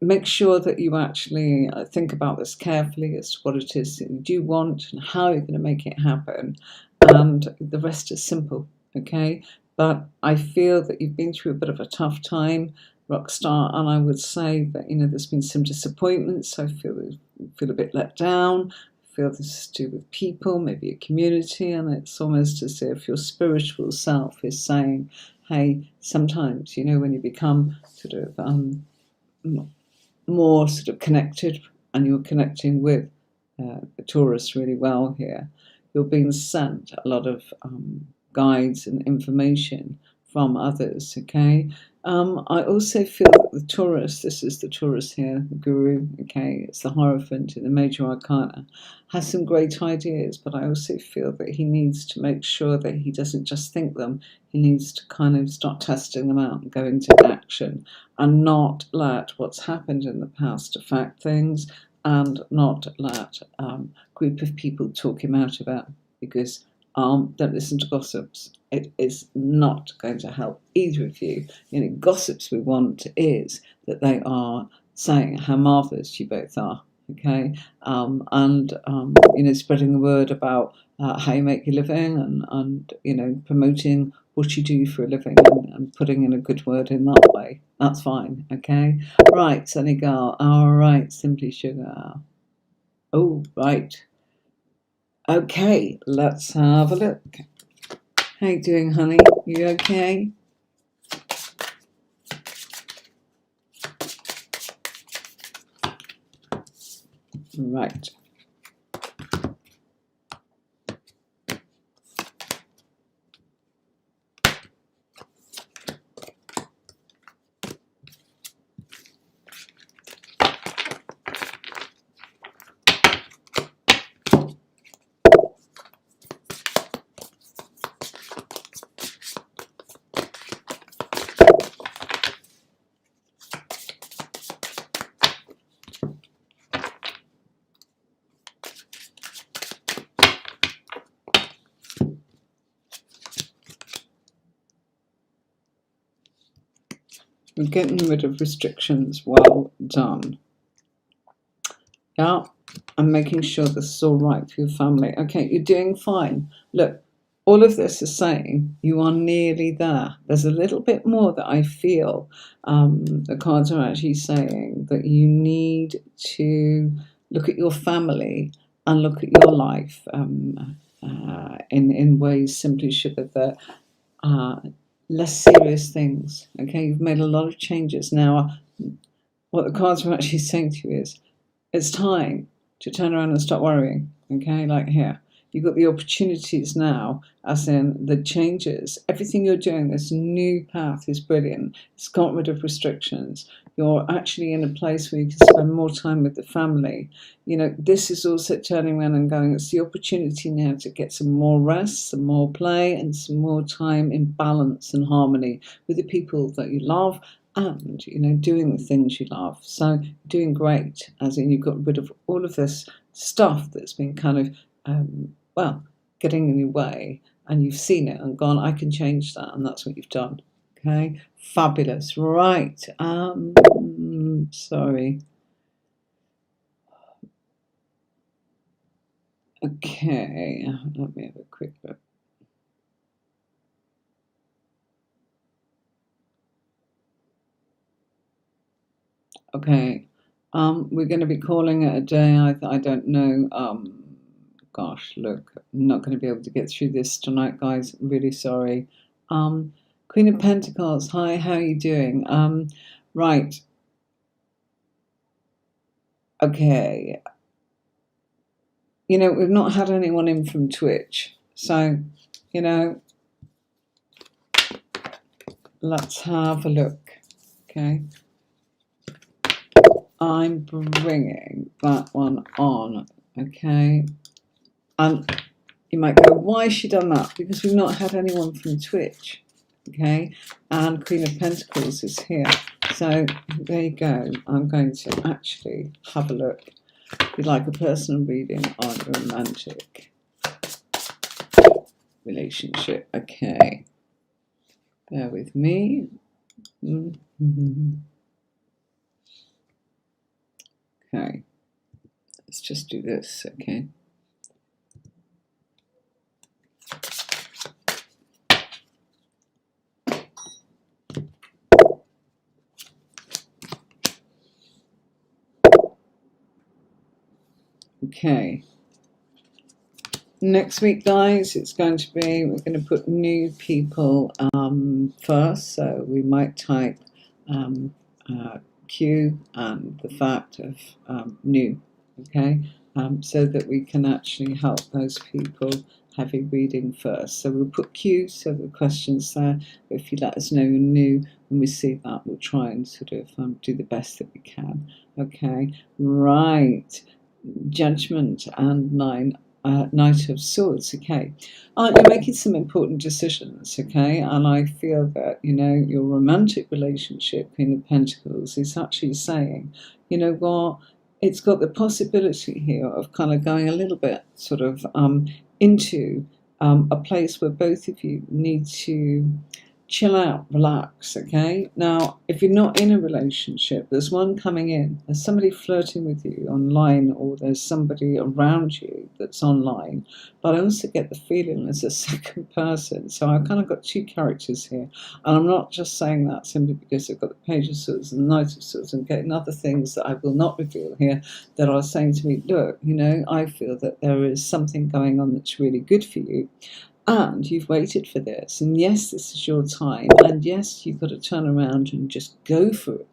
make sure that you actually think about this carefully as to what it is that you do want and how you're going to make it happen. And the rest is simple, okay? But I feel that you've been through a bit of a tough time, Rockstar, and I would say that, you know, there's been some disappointments. I feel a bit let down. I feel this is to do with people, maybe a community, and it's almost as if your spiritual self is saying, hey, sometimes, you know, when you become sort of more sort of connected, and you're connecting with the Taurus really well here, you're being sent a lot of guides and information from others, okay? I also feel that the Taurus, this is the Taurus here, the Guru, okay, it's the Hierophant in the Major Arcana, has some great ideas, but I also feel that he needs to make sure that he doesn't just think them, he needs to kind of start testing them out and go into action and not let what's happened in the past affect things and not let a group of people talk him out of it, because don't listen to gossips. It is not going to help either of you. Gossips we want is that they are saying how marvellous you both are, okay? And spreading the word about how you make your living and promoting what you do for a living and putting in a good word in that way. That's fine, okay? Right, Sunny Girl. All right, Simply Sugar. Oh, right. Okay, let's have a look. How you doing, honey? You okay? Right. We're getting rid of restrictions. Well done. Yeah, I'm making sure this is all right for your family. Okay, you're doing fine. Look, all of this is saying you are nearly there. There's a little bit more that I feel. The cards are actually saying that you need to look at your family and look at your life in ways, Simply Sugar, that less serious things. Okay, you've made a lot of changes. Now, what the cards are actually saying to you is, it's time to turn around and stop worrying, okay? Like here, you've got the opportunities now, as in the changes. Everything you're doing, this new path is brilliant. It's got rid of restrictions. You're actually in a place where you can spend more time with the family. This is also turning around and going, it's the opportunity now to get some more rest, some more play, and some more time in balance and harmony with the people that you love, and doing the things you love. So doing great, as in you've got rid of all of this stuff that's been kind of getting in your way, and you've seen it and gone, I can change that, and that's what you've done. Okay, fabulous. Right. Sorry. Okay, let me have a quick look. Okay, we're going to be calling it a day. I don't know. Gosh, look, I'm not going to be able to get through this tonight, guys. I'm really sorry. Queen of Pentacles, hi, how are you doing? Right. Okay. We've not had anyone in from Twitch, so, let's have a look. Okay. I'm bringing that one on, okay? And you might go, why has she done that? Because we've not had anyone from Twitch, okay? And Queen of Pentacles is here. So there you go. I'm going to actually have a look. If you'd like a personal reading on a romantic relationship, okay? Bear with me. Okay. Let's just do this, okay? Okay. Next week, guys, it's going to be, we're going to put new people first. So we might type Q and the fact of new, okay? So that we can actually help those people heavy reading first. So we'll put Q, so the questions there. If you let us know you're new, when we see that, we'll try and sort of do the best that we can. Okay, right. Judgment and Knight of Swords. Okay, you're making some important decisions. Okay, and I feel that, you know, your romantic relationship, Queen of Pentacles, is actually saying, you know what, it's got the possibility here of kind of going a little bit sort of into a place where both of you need to chill out, relax. Okay, now if you're not in a relationship, there's one coming in, there's somebody flirting with you online, or there's somebody around you that's online, but I also get the feeling there's a second person. So I've kind of got two characters here, and I'm not just saying that simply because I've got the Page of Swords and the Knight of Swords and getting other things that I will not reveal here that are saying to me, look, you know, I feel that there is something going on that's really good for you, and you've waited for this, and yes, this is your time, and yes, you've got to turn around and just go for it.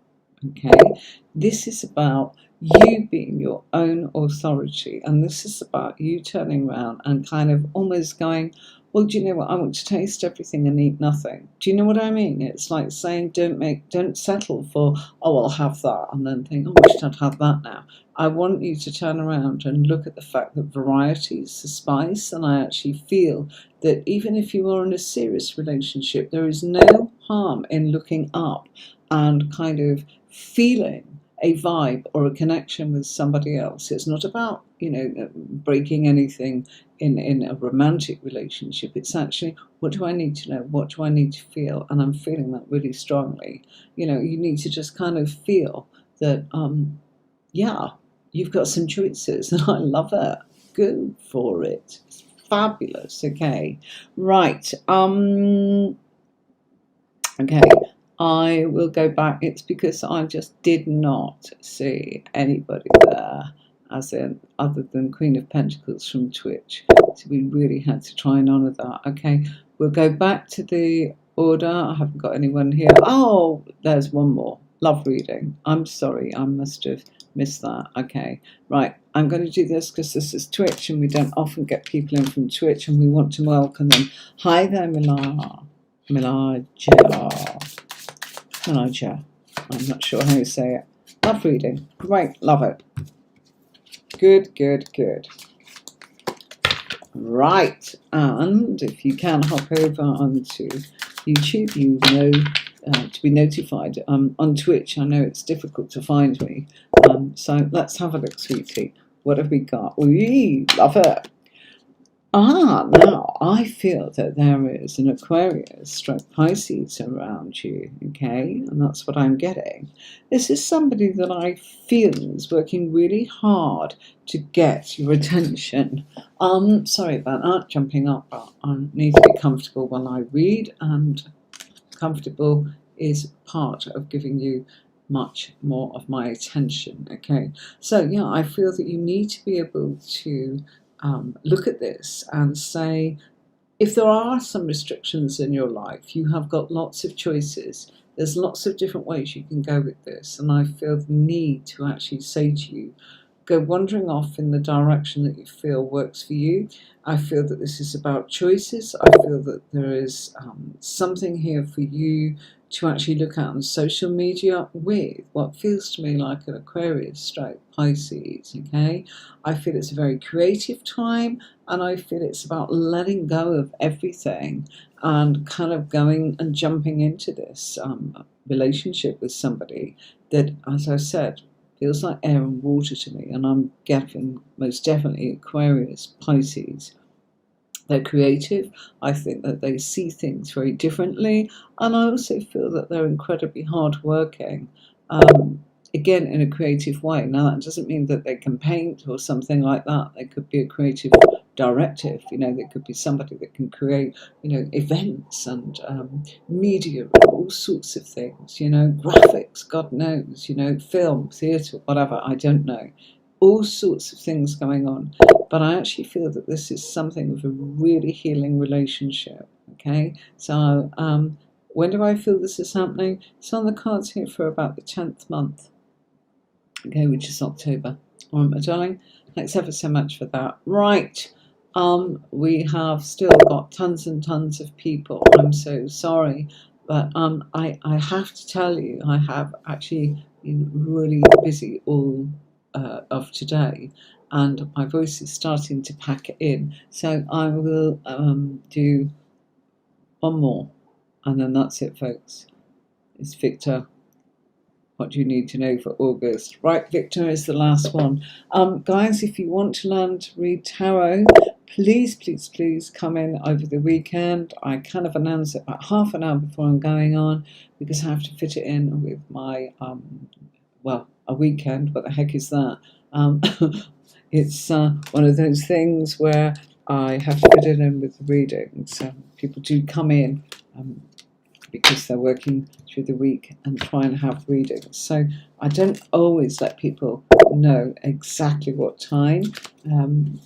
Okay, this is about you being your own authority, and this is about you turning around and kind of almost going, well, do you know what, I want to taste everything and eat nothing. Do you know what I mean? It's like saying, don't settle for, oh, I'll have that, and then think, oh, I wish I'd have that now. I want you to turn around and look at the fact that variety is the spice, and I actually feel that even if you are in a serious relationship, there is no harm in looking up and kind of feeling a vibe or a connection with somebody else. It's not about, you know, breaking anything in a romantic relationship. It's actually, what do I need to know? What do I need to feel? And I'm feeling that really strongly. You know, you need to just kind of feel that, yeah, you've got some choices, and I love it. Go for it. It's fabulous. Okay, right. Okay, I will go back. It's because I just did not see anybody there, as in other than Queen of Pentacles from Twitch. So we really had to try and honour that. Okay, we'll go back to the order. I haven't got anyone here. Oh, there's one more. Love reading. I'm sorry, I must have missed that. Okay, right. I'm going to do this because this is Twitch, and we don't often get people in from Twitch, and we want to welcome them. Hi there, Milaja. I'm not sure how you say it. Love reading. Great, love it. Good, good, good. Right, and if you can hop over onto YouTube, you know, to be notified. On Twitch, I know it's difficult to find me. So let's have a look, sweetie. What have we got? Wee, love it. Now I feel that there is an Aquarius stroke Pisces around you, okay? And that's what I'm getting. This is somebody that I feel is working really hard to get your attention. Sorry about that, jumping up, but I need to be comfortable while I read, and comfortable is part of giving you much more of my attention. Okay, so yeah, I feel that you need to be able to look at this and say, if there are some restrictions in your life, you have got lots of choices. There's lots of different ways you can go with this, and I feel the need to actually say to you, go wandering off in the direction that you feel works for you. I feel that this is about choices. I feel that there is something here for you to actually look at on social media with what feels to me like an Aquarius stroke Pisces. Okay, I feel it's a very creative time, and I feel it's about letting go of everything and kind of going and jumping into this relationship with somebody that, as I said, feels like air and water to me, and I'm getting most definitely Aquarius, Pisces. They're creative. I think that they see things very differently, and I also feel that they're incredibly hardworking. Again, in a creative way. Now, that doesn't mean that they can paint or something like that. They could be a creative directive. You know, they could be somebody that can create, you know, events and media and all sorts of things. You know, graphics, God knows. You know, film, theatre, whatever. I don't know. All sorts of things going on. But I actually feel that this is something of a really healing relationship. Okay, so when do I feel this is happening? It's on the cards here for about the 10th month. Okay, which is October. All right, my darling, thanks ever so much for that. Right, We have still got tons and tons of people. I'm so sorry, but I have to tell you, I have actually been really busy all of today, and my voice is starting to pack in. So I will do one more, and then that's it, folks. It's Victor. What do you need to know for August? Right, Victor is the last one. Guys, if you want to learn to read tarot, please, please, please come in over the weekend. I kind of announce it about half an hour before I'm going on because I have to fit it in with my, well, a weekend. What the heck is that? It's one of those things where I have to fit it in with the reading. So people do come in. Because they're working through the week and try and have readings. So I don't always let people know exactly what time until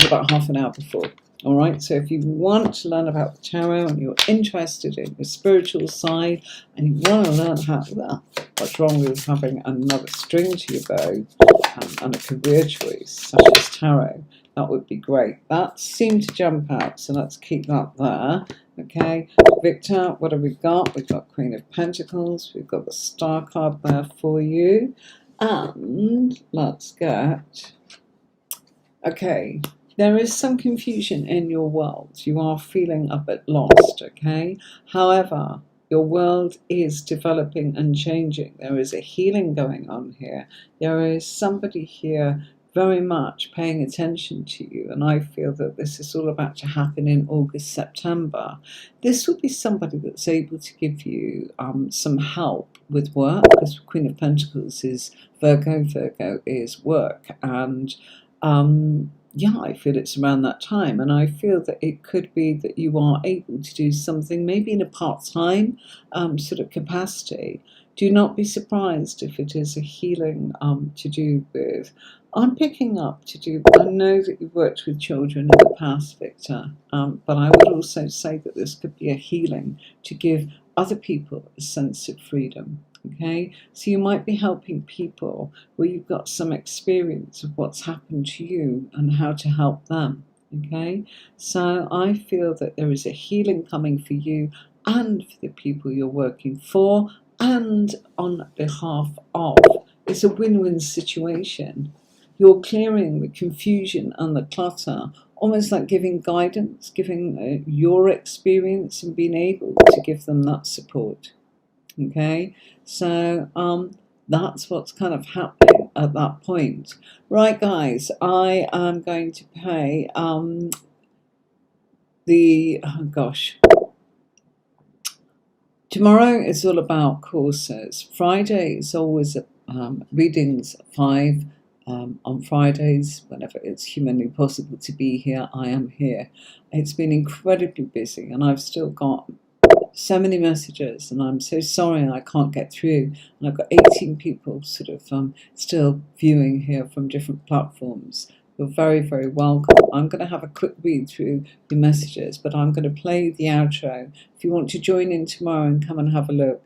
about half an hour before. All right, so if you want to learn about the tarot and you're interested in the spiritual side and you want to learn how, well, what's wrong with having another string to your bow and a career choice such as tarot, that would be great. That seemed to jump out, so let's keep that there. Okay, Victor, what have we got? We've got Queen of Pentacles, we've got the Star card there for you, and let's get, okay, there is some confusion in your world. You are feeling a bit lost, okay? However, your world is developing and changing. There is a healing going on here. There is somebody here very much paying attention to you, and I feel that this is all about to happen in August, September. This will be somebody that's able to give you some help with work, because Queen of Pentacles is Virgo. Virgo is work, and yeah, I feel it's around that time, and I feel that it could be that you are able to do something maybe in a part-time sort of capacity. Do not be surprised if it is a healing to do with, I'm picking up to do, I know that you've worked with children in the past, Victor, but I would also say that this could be a healing to give other people a sense of freedom. Okay, so you might be helping people where you've got some experience of what's happened to you and how to help them. Okay, so I feel that there is a healing coming for you and for the people you're working for and on behalf of. It's a win-win situation. You're clearing the confusion and the clutter, almost like giving guidance, giving your experience and being able to give them that support. Okay, so that's what's kind of happening at that point. Right, guys, I am going to pay tomorrow is all about courses. Friday is always readings at 5. On Fridays, whenever it's humanly possible to be here, I am here. It's been incredibly busy, and I've still got so many messages, and I'm so sorry I can't get through. And I've got 18 people sort of still viewing here from different platforms. You're very, very welcome. I'm going to have a quick read through your messages, but I'm going to play the outro. If you want to join in tomorrow and come and have a look,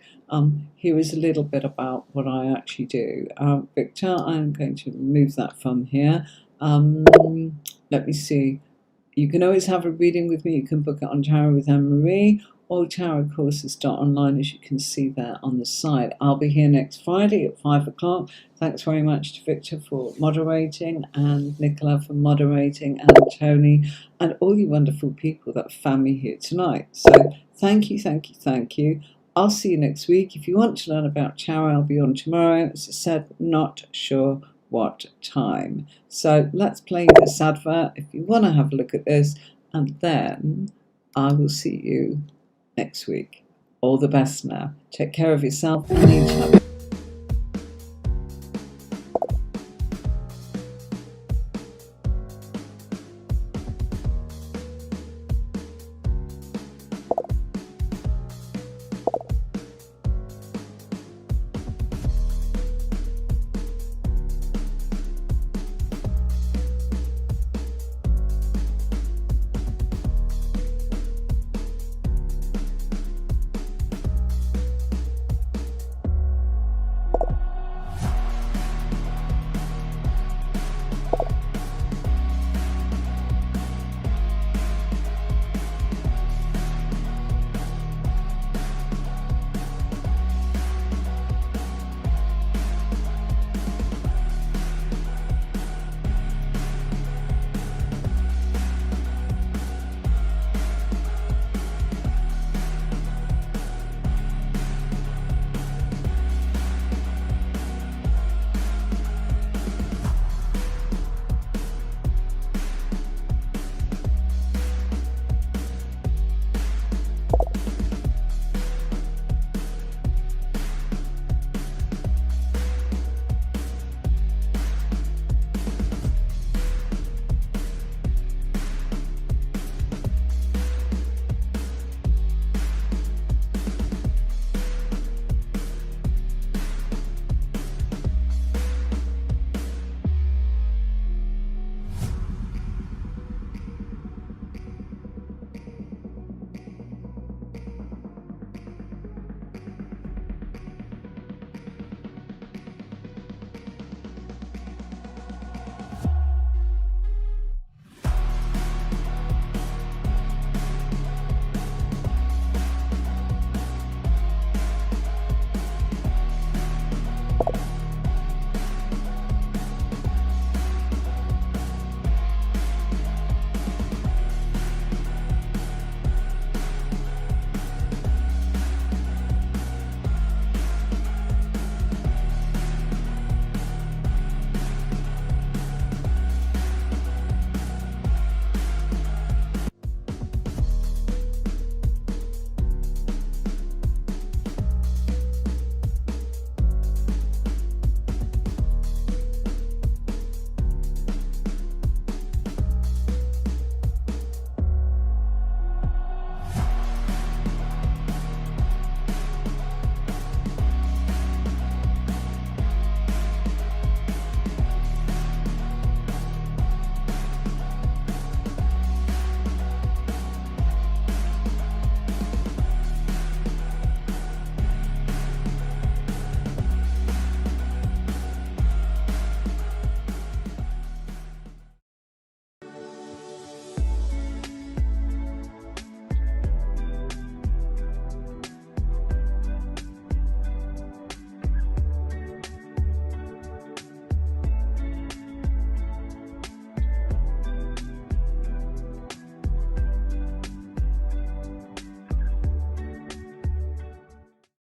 here is a little bit about what I actually do. Victor, I'm going to remove that from here. Let me see. You can always have a reading with me. You can book it on Tarot with Anne-Marie or tarotcourses.online, as you can see there on the side. I'll be here next Friday at 5 o'clock. Thanks very much to Victor for moderating, and Nicola for moderating, and Tony, and all you wonderful people that found me here tonight. So thank you, thank you, thank you. I'll see you next week. If you want to learn about tarot, I'll be on tomorrow. As I said, not sure what time. So let's play this advert if you want to have a look at this, and then I will see you next week. All the best now. Take care of yourself and each other.